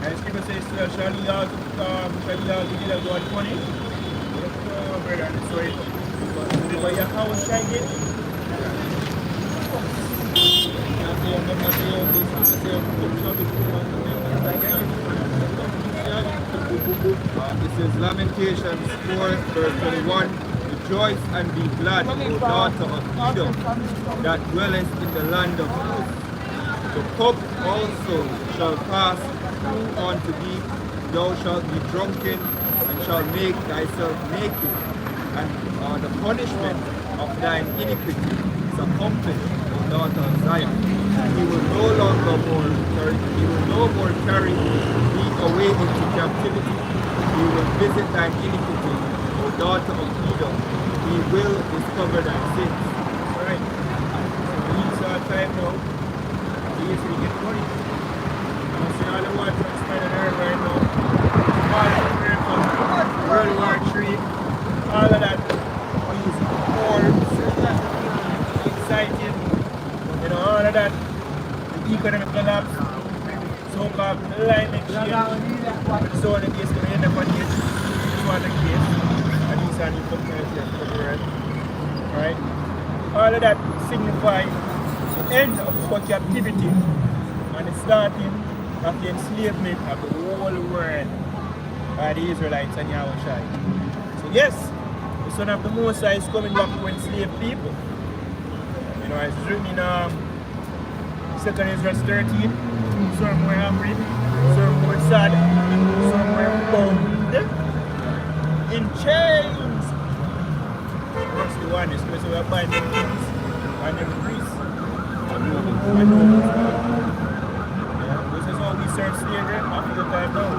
And scripture says, shall ye all together go at 20? Brother, and so it. But your house shall get. This is Lamentations 4 verse 21. Rejoice and be glad, O daughter of Edom, that dwellest in the land of Uz. The cup also shall pass through unto thee, thou shalt be drunken, and shalt make thyself naked, and the punishment of thine iniquity is accomplished, O daughter of Zion. He will no more carry thee away into captivity. He will visit thine iniquity, O daughter of Edom. He will discover thy sins. Alright. So these are time now. These we get money. I see all the war transpiring on earth right now. World War III, all of that. These wars, exciting, you know, all of that. The economic collapse, so-called climate change, so on the case, we end up on this one the case, and these are the important, right? All of that signifies the end of our captivity and the starting of the enslavement of the whole world by the Israelites and Yahushua. So yes, the Son of the Most High is coming back to enslave people. You know, it's written in 2 Ezra 13, some were hungry, some were sad, some were bound in chains. Verse the one is because we are binding kings and every priest. This is how we serve slavery after the time now.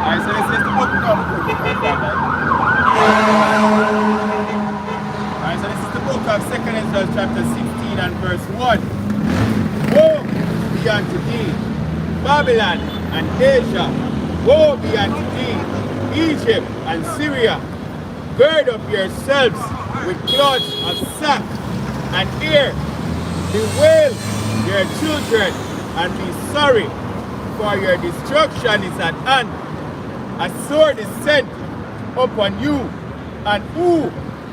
Alright, so this is the book of Alright, so this is the book of 2 Ezra chapter 16 and verse 1. Woe be unto thee, Babylon and Asia. Woe be unto thee, Egypt and Syria. Gird up yourselves with cloths of sack and ear. Bewail your children and be sorry, for your destruction is at hand. A sword is sent upon you, and who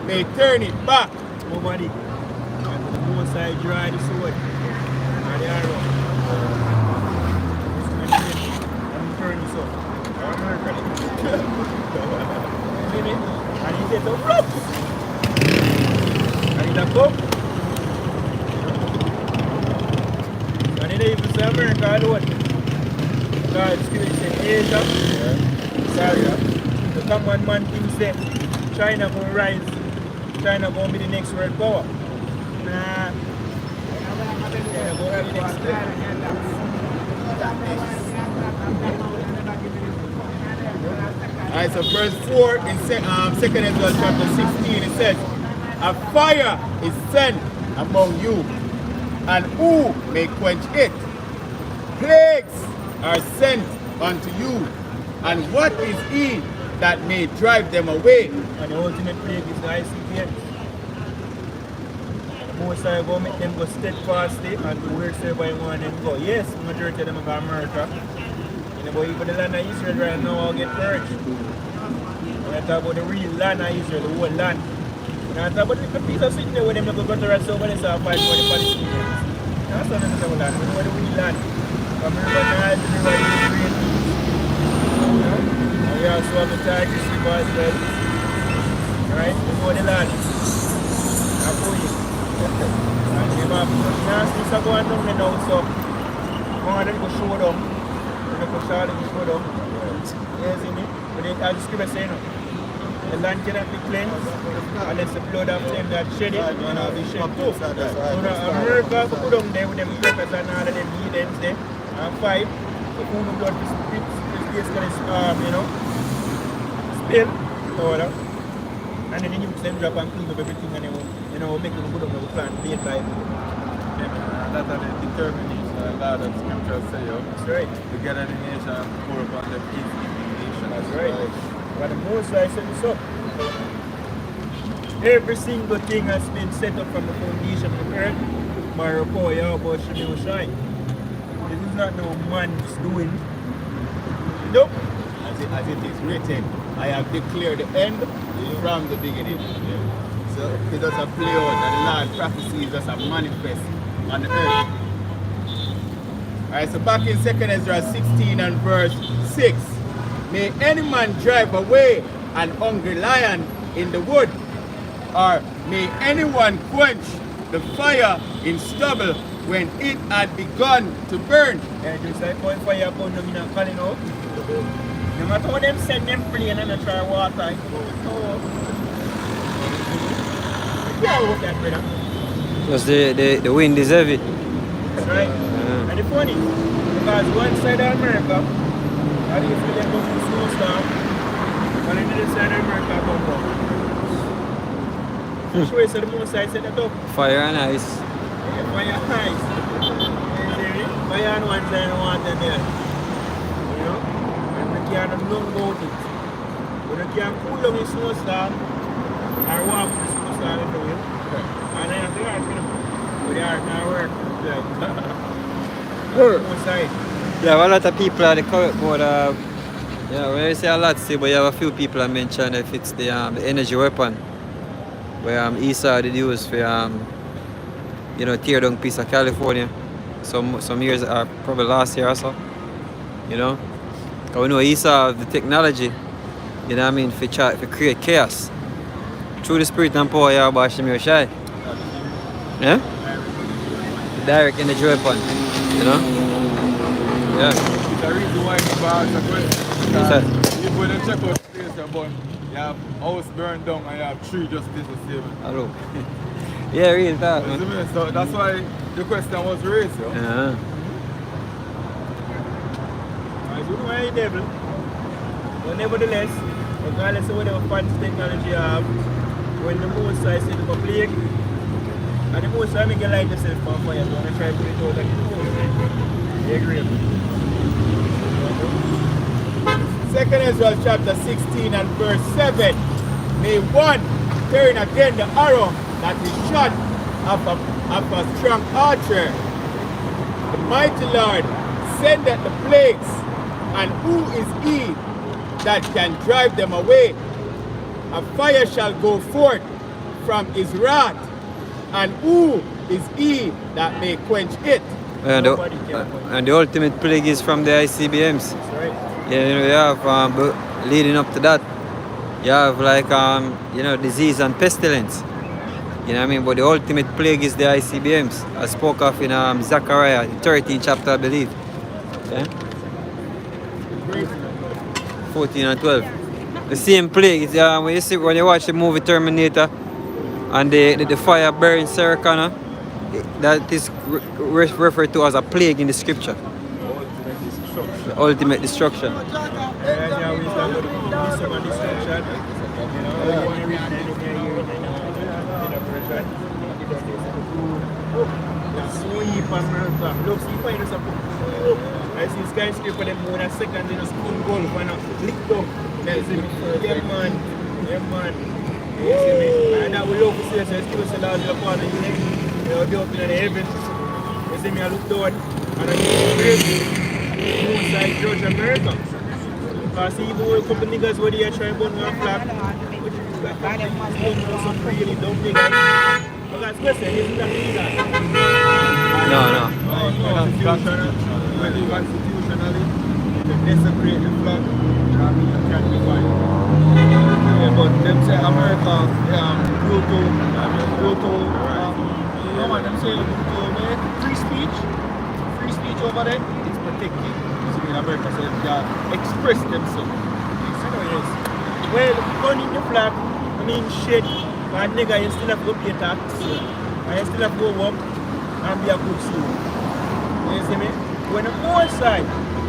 may turn it back? Nobody. And the Most High dry the sword and the arrow. And turn this up. And he said, "Look!" And he said, "Come." And he didn't even say America alone. God's Spirit said Asia. Syria. The common man thinks that China will rise, China will be the next world power. Nah. China will be the next Alright, so verse 4 in 2 Ezra chapter 16, it says, a fire is sent among you, and who may quench it? Plagues are sent unto you, and what is he that may drive them away? And the ultimate plague is the ICPN. The Most High will make them go steadfastly and do wheresoever He want them to go. Yes, the majority of them are going to America. But even the land of Israel right now will get purged. When I talk about the real land of Israel, the whole land. When I talk about the piece of sitting there where them go to rest over there, so I fight for the Palestinians. That's not the whole land. We know the real land. From the river Nile to the river Euphrates. And we also have the Tigris River as well. Right? We know the land. Now for you. And if I nasty so going down there now, so I want them to show them. They go show them to show them. Yes, in it. But as the scripture says, the land cannot be cleansed unless the blood of them that shed it and all be shed too. So America go put them there with them purpose and all of them heathens there and fight. So who the blood is basically spill all that. And then the youths them drop and clean up everything and they will make them put up the plan made by them. That's the determination of God that scripture say, That's right. together the nation and pour upon the peace in the nation. That's right. But the Most High set this up. Every single thing has been set up from the foundation of the earth by our power, Yahweh Shemel Shai. This is not no man's doing. Nope. As it is written, I have declared the end from the beginning. So it doesn't play out, and the Lord prophecy is just a manifest on the earth. Alright, so back in 2 Ezra 16 and verse 6. May any man drive away an hungry lion in the wood, or may anyone quench the fire in stubble when it had begun to burn. Yeah, just like when fire burn them in a calling out. No matter what them send them plane and they try water, it goes out. Yeah, I hope that, brother. Because the wind is heavy. That's right. And the funny, because one side of America, I think it's really going to snowstorm, and the other side of America come down. Which way so the Most High set that up? Fire and ice. Yeah, fire and ice. Fire on one side and water there. You know? And we can't do nothing about it. But we can cool down in snowstorm, I walk with the superstar in the wheel. And I have the ark, you know. But the ark not work. One side. Yeah, a lot of people are the correct about yeah, when you say a lot, see, but you have a few people I mentioned if it's the energy weapon where Esau did use for you know, tear down piece of California some years probably last year or so, you know. Cause we know Esau have the technology, you know what I mean, for create chaos through the spirit and power of Bashim Yoshai. Yeah? The direct energy weapon, you know? Yeah. It's a reason why people ask a question. If when you check out the place you're born, you have house burned down and you have tree just disappeared. Hello. Yeah, real talk, man. So that's why the question was raised, yo. Yeah. As you know, I ain't devil. But nevertheless, regardless of whatever fancy technology you have, when the most I set up a plague, and the most I make you light yourself on fire, so I'm going to try to put it out like the most. You agree? Second Ezra chapter 16 and verse 7. May one turn again the arrow that is shot of a strong archer. The mighty Lord sendeth the plagues, and who is he that can drive them away? A fire shall go forth from his wrath, and who is he that may quench it? And the ultimate plague is from the ICBMs. That's right. Yeah, you know, you have leading up to that, you have like you know, disease and pestilence. You know what I mean? But the ultimate plague is the ICBMs. I spoke of in Zechariah, the 13th chapter, I believe. Yeah? 14 and 12. The same plague is when you see, when you watch the movie Terminator and the fire burns Sarah Connor, that is referred to as a plague in the scripture. The ultimate destruction. Yeah, we talk about the destruction. You know, when you read sweep America. Look, see if I just I see skyscraper them more than a second in a spoon golf and a lick down. That's it. Yeah, man. Yeah, man. You see me? And I will love to see us. I still say that you're part of the next. You'll be up in the heavens. You see me? I look down and I see the moon side judge America. Because see, even a couple niggas where they are trying to burn one flag, which is some really dumb niggas. Because listen, isn't that illegal? No. Constitutionally, to desecrate the flag, you can be fine. Yeah, but them say America, no man, them say free speech over there, it's protected. You see, in America, so they can express themselves. Yes. Well, burning the flag, I mean shit. But nigga, you still have to pay tax, and you still have to go up and be a good soul. You see me? When the more side,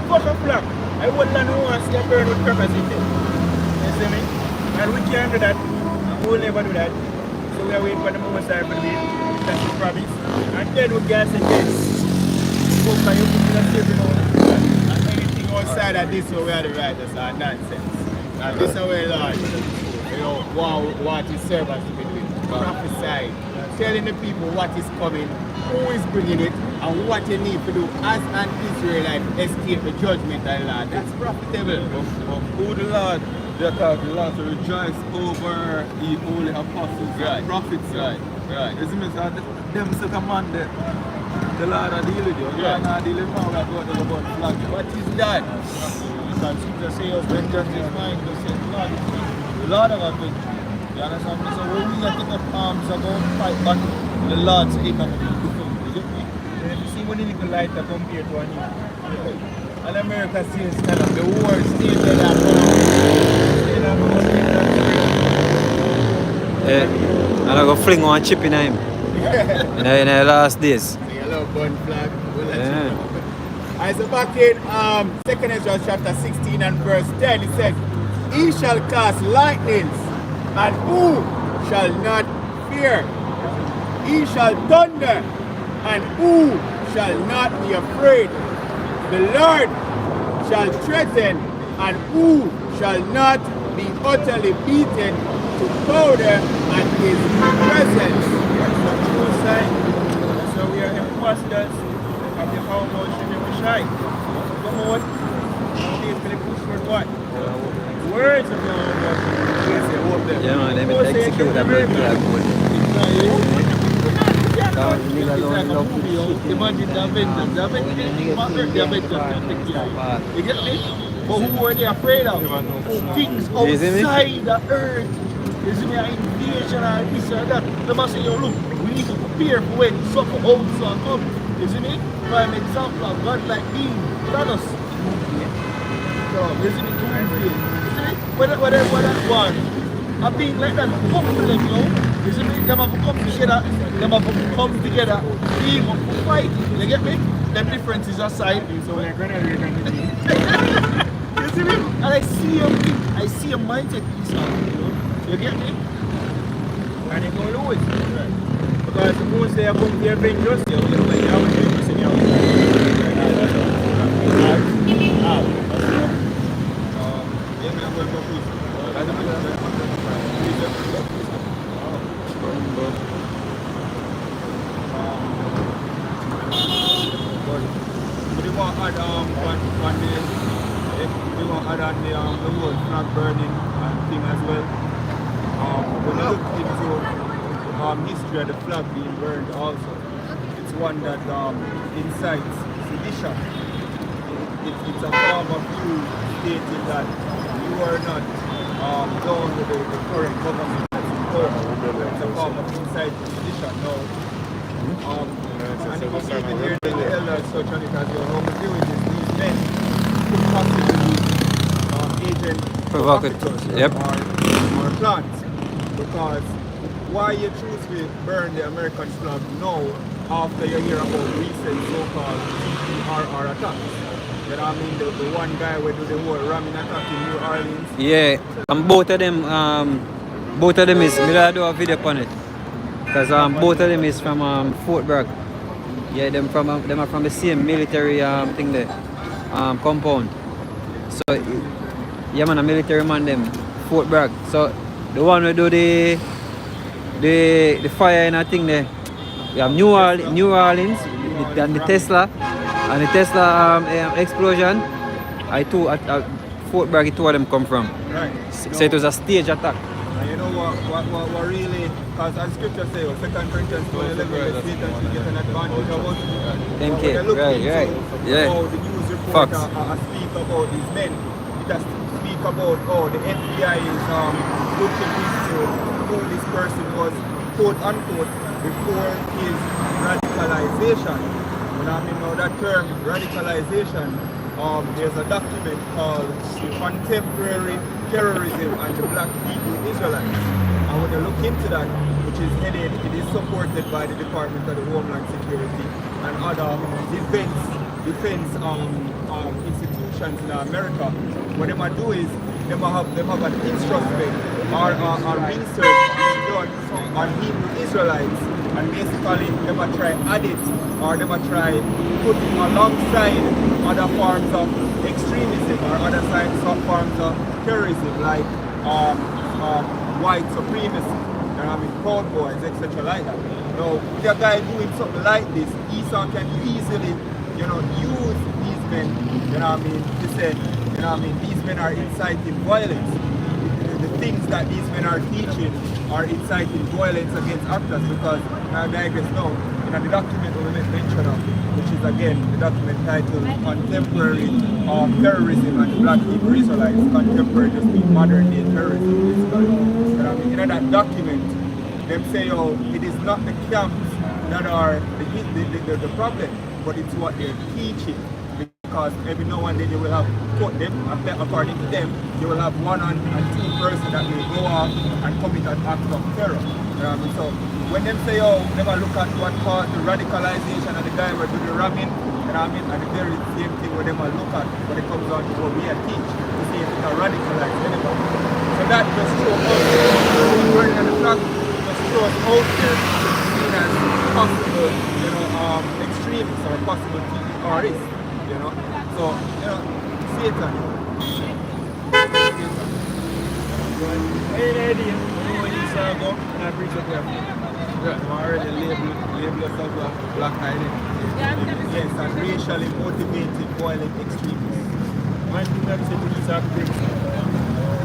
fuck a flag, I wouldn't want to see a burn with crackers in it. You see me? And we can't do that, and we'll never do that. So we are waiting for the more side for the day. That's the promise. And then we can say yes. Fuck, and you put in a safe, you know. And anything outside of this, we are the writers are nonsense. And this is where Lord, you know, what his servants to be doing. Prophesy, telling the people what is coming, who is bringing it, and what you need to do as an Israelite escape the judgment of the Lord. That's profitable. Who the Lord, they talk the Lord to rejoice over the holy apostles and prophets. Right. It means that them still command the Lord are dealing with you. You are not dealing with how we are going to go to flag. What is that? Because Scripture says, vengeance is mine, to say the Lord of our victory. You understand me? So when we get the arms are going to fight back, the Lord's economy. You get me? And if you see one little light that compared to a new. And America seems kind of the worst state that Yeah. And I go fling one chip in him. in the last days. Yellow bun flag. Yeah. As back in 2 Ezra chapter 16 and verse 10, it says, he shall cast lightnings, and who shall not fear? He shall thunder, and who shall not be afraid? The Lord shall threaten, and who shall not be utterly beaten to powder at his presence. So we are ambassadors of the humble Shimmy Shine. Come on. Please going to push for what? Words of the humble. Yeah, man, they will execute that blood clot code. Imagine the Avengers, you get me? But who were they afraid of? Things outside the earth. You see me, an invasion or this or that. They must say, yo, look, we need to prepare for when something outside come. You see me? Prime example of God like being Thanos. So, you see me, you see me? What that one? A being like that, humble them, you know? You see me? Them have to come together. Them have to come together. Team up to fight. You get me? Them differences aside. So we're going to be You see me? And I see your mindset piece out, you know? You get me? and they're going to lose. Because suppose they are going to be Avengers, you know, when they are Avengers in your the whole flag burning and thing as well. When you look into history of the flag being burned also, it's one that incites sedition. It's a form of you stating that you are not down with the current government that's in power. It's a form of inciting sedition. Now, and even here the elders touch on it as well. How we deal with this, these men could possibly be agent Provocateurs, yep. or plants. Because why you choose to burn the American flag now after you hear about recent so-called CRR attacks? You know what I mean? The one guy who do the whole ramming attack in New Orleans. Yeah, and both of them is, I do a video on it. Because both of them is from Fort Bragg. Yeah, them are from the same military thing there, compound. So yeah man, a military man them, Fort Bragg. So the one who do the fire and a thing there. We have New Orleans and the Tesla explosion. Fort Bragg, two of them come from. Right. So it was a stage attack. And you know what really, because as scripture says, 2 Corinthians 12:11, the Satan should get an advantage of us. MK, right. Yeah. How the news reporter speak about these men, it has speak about how the FBI is looking into who this person was, quote unquote, before his radicalization. When I mean now that term, radicalization, there's a document called Contemporary Terrorism and the Black Hebrew Israelites. And when you look into that, which is headed, it is supported by the Department of the Homeland Security and other defense institutions in America. What they might do is they have an introspect or research done on Hebrew Israelites, and basically they might try add it or they might try put it alongside other forms of extremism or other forms of terrorism like white supremacy, I mean Proud Boys, etc. like that. Now, if a guy doing something like this, Esau can easily, use these men, to say, these men are inciting violence. The things that these men are teaching are inciting violence against actors, because I digress now, the document we make mention of, which is again the document titled Contemporary Terrorism and the Black Hebrew Israelites. Contemporary just means modern day terrorism, basically. In that document, them say, it is not the camps that are the problem, but it's what they're teaching. Because every now and then you will have caught them, according to them, you will have 1 and 2 persons that will go off and commit an act of terror. So when them say, they will look at what caused the radicalization of the guy who do the ramming, and the very same thing where they will look at when it comes down to what we are teach to see if it can radicalize anybody. So that just shows us, burning on the flag, just shows out there seen as possible, extremists or possible terrorists. So, Satan. I go and I preach up here. Yeah, I'm already label us as a black identity. Yes, and racially motivated violent extremists. One thing that said these are bricks.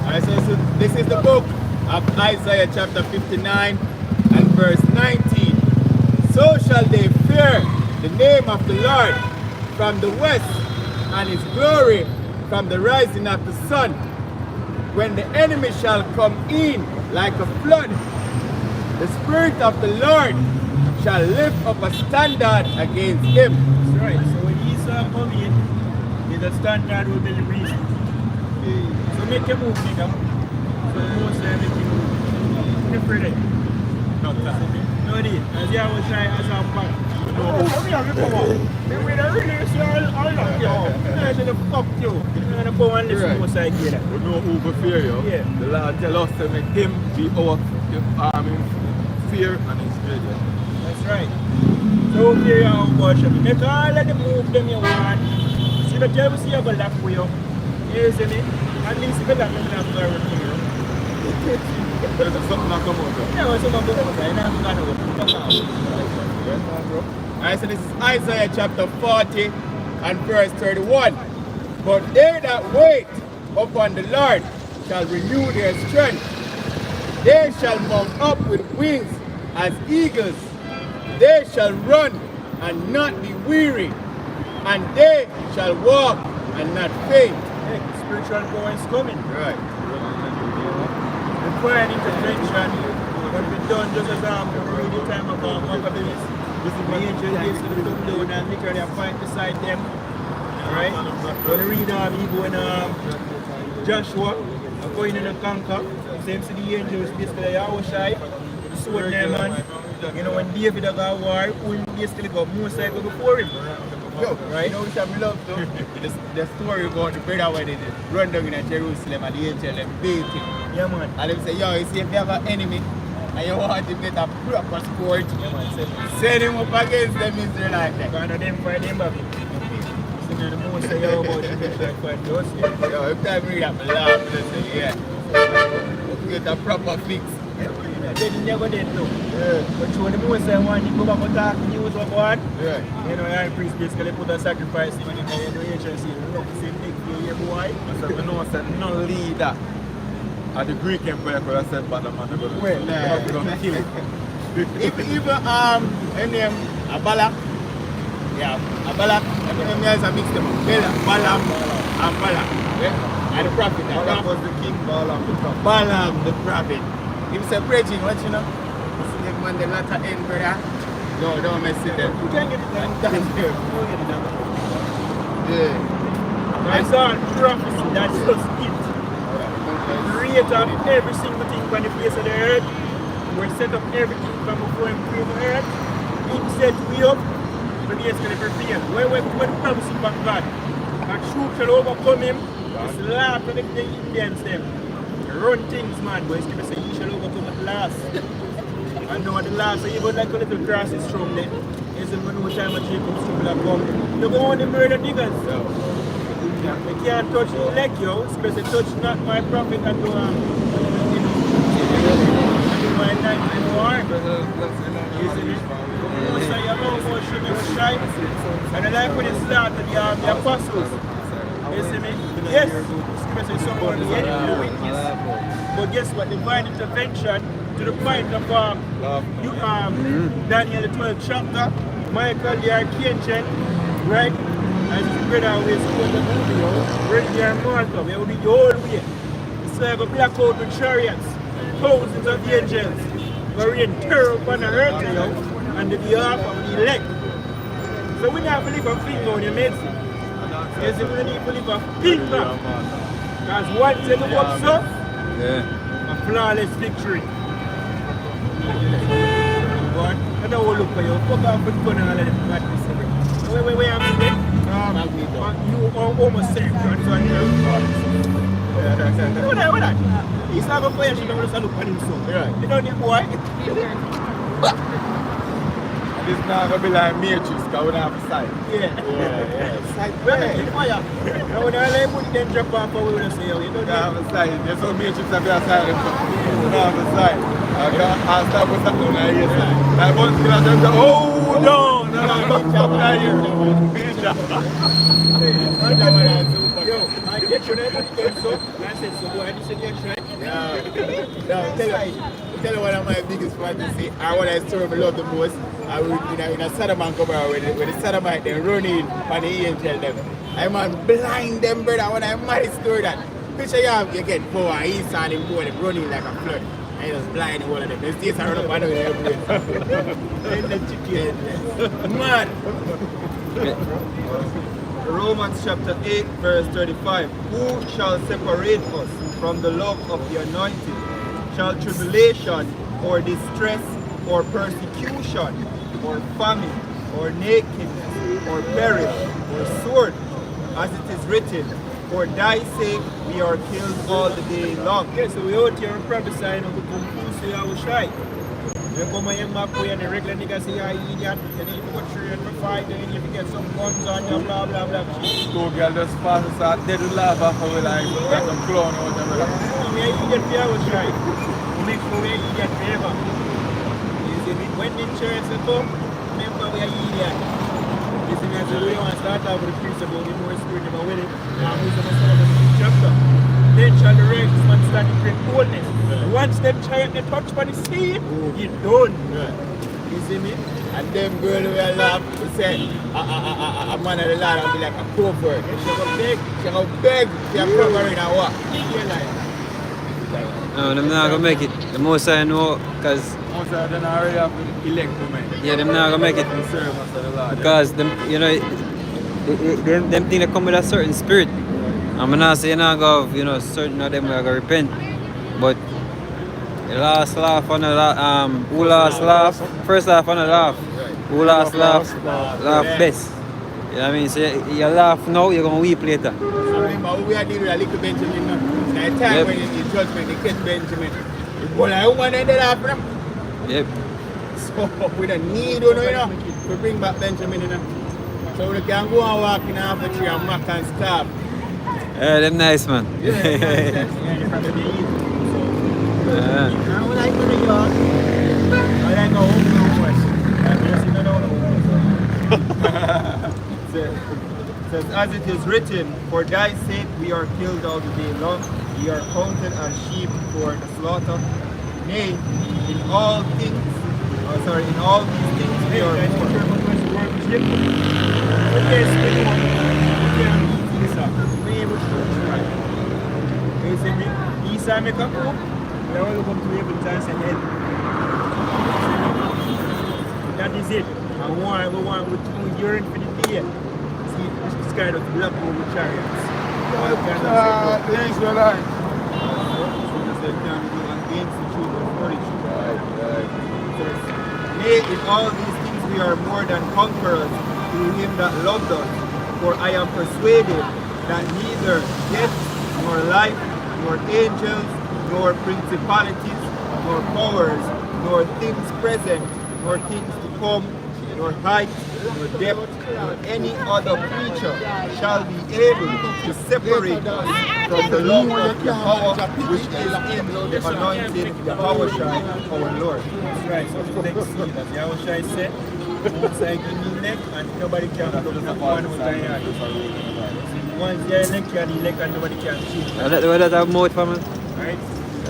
Alright, so this is the book of Isaiah chapter 59 and verse 19. So shall they fear the name of the Lord from the west, and his glory from the rising of the sun. When the enemy shall come in like a flood, the Spirit of the Lord shall lift up a standard against him. That's right. So when he's come in, the standard will be the reason. So make a move, nigga. So most make you move. Different. Not that. No, it is. As you was trying as I'm back. No, come on. Then we don't really see all of you. I should have fucked you. I'm going to go and listen to what I get. We know who we fear you. Yeah. The Lord tell us to make him be our fear and his dread. That's right. So here you are, worship. Make all of the move them you want. See the devil see you go laugh for you. You see me? At least if you laugh, you have to everything. There's something that come out of. Yeah, what's something come out? And I'm going to go. Alright, so this is Isaiah chapter 40 and verse 31. But they that wait upon the Lord shall renew their strength. They shall mount up with wings as eagles. They shall run and not be weary, and they shall walk and not faint. Hey, spiritual power is coming. Right. The prayer and intervention will be done just as read the time of Maccabees. This is the angel gives to the come down and literally fight beside them. Alright? When you read Hebrew and Joshua, going in the conquer, same to the angels, basically Yahushai, the sword them, and you know, when David got war, who basically got Moses go before him. Yo, Right? you know which I love though? the story about the brother where they run down in Jerusalem and the angel them beat him. Yeah, man. And they say, yo, you see if you have an enemy and you want to get a proper sport, Yeah, man. send him up against them Israelites. Kind of them fight them back. So now the most say you about the Israelite fight us. Yeah. Yo, every time I read that, I laugh and I say, yeah, get a proper fix. They never did though. Yeah. But when the most say one, you go back and talk to you with what? Yeah. You know, the high priest basically put a sacrifice in the agency. You know, same thing for your boy. I said, no, I said, no leader. At the Greek Empire, could have said, but the man, Well, they're going to kill it. Even her name Abala. Yeah, Abala. Them guys are mixed them up. Balaam and Balak. Yeah. And the prophet. Balak was the king, Balaam the prophet. Balaam the prophet. He said, preaching, what you know? See them man, the latter end, brother. No, don't mess with them. you can't get it done. Thank you. You get it done. Yeah. I saw a prophecy that's just it. Creator of every single thing on the face of the earth. We set up everything from before him created the earth. He set we up, but he is going to prepare. When prophecy from God, and truth shall overcome him, it's laugh at the Indians them. Run things, man, but it's going to say he shall overcome at last. And now at the last, even like a little grass is strong there. Is when no time of Jacob's trouble have come. You go on the murder diggers. You can't touch no leg, yo. Because they touch not my prophet and do my life and no harm. You see me? Most of you know about Shimmy was shy. And I like when they started the apostles. You see me? Yes. Because someone the enemy witness. But guess what? Divine intervention to the point of Daniel the 12th chapter, Michael the archangel, right? As his brother was supposed to do, ready there in Malta, they will be the whole way. So I have a black out with chariots, thousands of angels, who rain terror upon the earth, you know, on the behalf of the elect. So we don't have to leave a finger on your medicine. Yes, we need to leave a finger. Because once they look up so, a flawless victory. But I don't want to look for you. Fuck off with gun and all of them madness. Wait, I'm saying? You are almost safe. What that? He's not going to fire, she's going to look at him so. You know the boy? This not going to be like Matrix, because we don't have a sight. Yeah. Sight Fire. Now when I put it then drop off, we will say, you know We don't have a sight. There's no Matrix that be outside. We don't have a sight. I'll start with something like this. Like once you know, them say, oh no, no, stop that here. Yo, I get you there, but you so. I said, so go ahead and say get right. No, tell you one of my biggest fantasy, and what I story I love the most, I would in a Sodomite cover where the Sodomite they run in and the angel them. I'm man blind them brother when I might story that. Picture you get power, east and him go and running like a flood. And he just blind one of them. There's this I run up and down everywhere. And the chicken. Man. Romans chapter 8 verse 35. Who shall separate us from the love of the anointed? Shall tribulation or distress or persecution or famine or nakedness or peril or sword? As it is written, for thy sake we are killed all the day long. Yes, so we out here prophesying of the Kung Fu, so you will shy. You come and you map and the regular niggas say you're idiot, you need to go through and fight, and you need to get some guns on you, blah blah blah. Two girls just pass us out dead with lava for we like got some clown out there. We are idiot for you, shy. We make sure we are idiot forever. You see me? When the church come, remember we are idiot. You see me, as we want to start off with the priest about the more spirit about with it. Chapter. Then shall the righteous man stand in great boldness. Once them chariot they touch by the sea, you done. You see me? And them girl will laugh, we say, a man of the Lord will be like a poor bird. She go beg. She go beg, she a covering and what? No, them not gonna make it. The most I know, because Most of them already have to elect women. yeah, them not gonna make it. And serve us to the Lord. Because them, you know, them things that come with a certain spirit. I'm not saying I go, you know, certain of them are gonna repent, but the last laugh on the who last laugh, first laugh on the laugh, who last laugh, laugh best. You know what I mean? So you laugh now, you're gonna weep later. So remember, we are dealing with a little Benjamin now. At the time when in judgment they catch Benjamin, you go like a woman and they laugh them. Yep. So we don't need you know, to bring back Benjamin you know. So we can go and walk in half the tree and mock and starve. Yeah, them nice man. Yeah, I would like to the yard. I like go home to West. I'm just in the Says, as it is written, for thy sake we are killed all the day long, we are counted as sheep for the slaughter. Nay, in all things, in all these things we are Isa make a coup, we are all come to evidence and help. That is it. And we want with urine for the day. See, this is kind of black over chariots. Thanks for that. Nay, in all these things we are more than conquerors through him that loved us. For I am persuaded that neither death, nor life, nor angels, nor principalities, nor powers, nor things present, nor things to come, nor height, nor depth, nor any other creature shall be able to separate us from the love of Yahweh, which is in the anointed Yahushua our Lord. That's right, so the next scene, as Yahushua said, once I give you neck and nobody can go to the one with the hand. Once you're elect, you're the elect and nobody can cheat. What that have mouth for man? Right?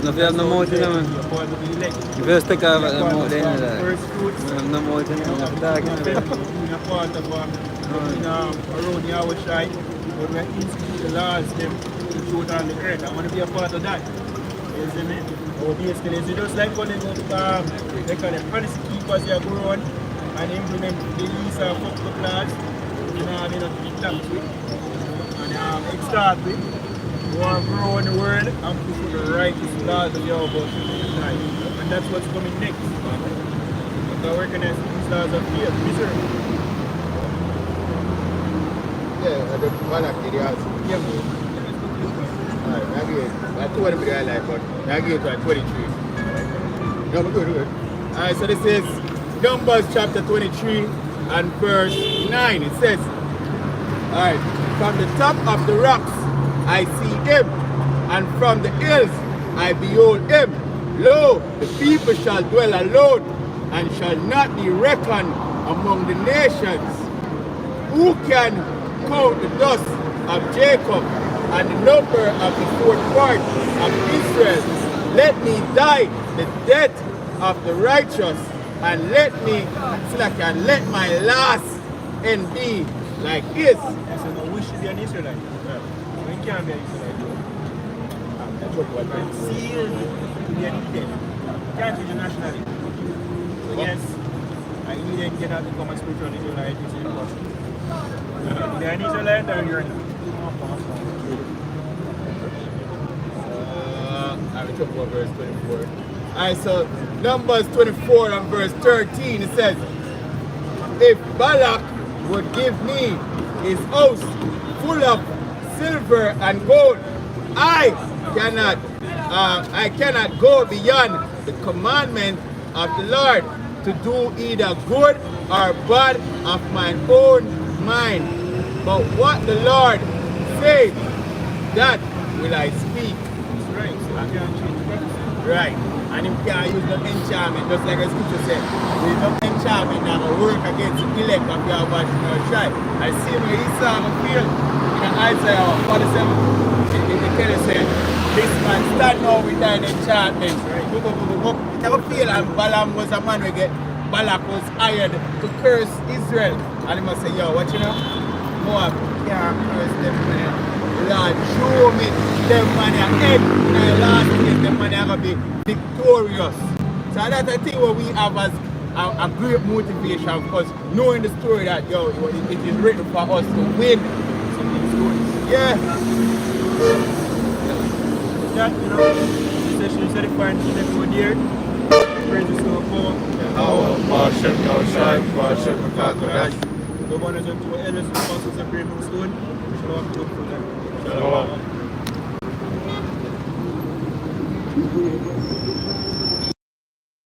No, if you have no mouth in man. You're born with the elect. If you stick out the mouth in there. First fruits. You have no mouth in there. Dark in there. Being a part of around Yahushua, when we institute the laws, them to shoot on the earth. I want to be a part of that. You see me? So basically, it's just like when they call them policy keepers here go around and implement the lease of fuck the laws. You know, they not be taxed with. And it starts with we want to grow in the world and push for the righteous laws of Yahweh tonight. And that's what's coming next. Because we're going to see these laws of fear, misery. Yeah, the one of the house. Yeah, That's what I like, but I give it to 23. No, we're good. Alright, so this is Numbers chapter 23 and verse 9. It says, alright, from the top of the rocks I see him, and from the hills I behold him. Lo, the people shall dwell alone, and shall not be reckoned among the nations. Who can count the dust of Jacob, and the number of the fourth part of Israel? Let me die the death of the righteous, and let my last end be like his. So no, we should be an Israelite. We can't be an Israelite. Sealed to be an Eden. Can't be nationality. So yes, an Eden cannot become a spiritual Israelite. It's impossible. You're an Israelite or you're not. I will talk about verse 24. Alright, so Numbers 24 and verse 13, it says, if Balak would give me his house full of silver and gold, I cannot go beyond the commandment of the Lord to do either good or bad of my own mind. But what the Lord said, that will I speak. Right, so I can't change prophecy. Right. And him can't use no enchantment, just like the scripture said. There is no enchantment that will work against the elect of your body in our tribe. I see when Esau failed in Isaiah 47, the Kelly said, this man stand now with thine enchantment. It never failed, and Balaam was a man who Balak was hired to curse Israel. And he must say, yo, what you know? Moab can't curse them, man. Lord, show me them man are head in the last days, them man are going to be victorious. So that's the thing what we have as a great motivation, because knowing the story that, yo, it is written for us to win. Yeah. That, you know, the session is edifying to everyone here. Praise is to our God. The one is unto our elders, the apostles, and great millstone. Shalom to them. Shalom.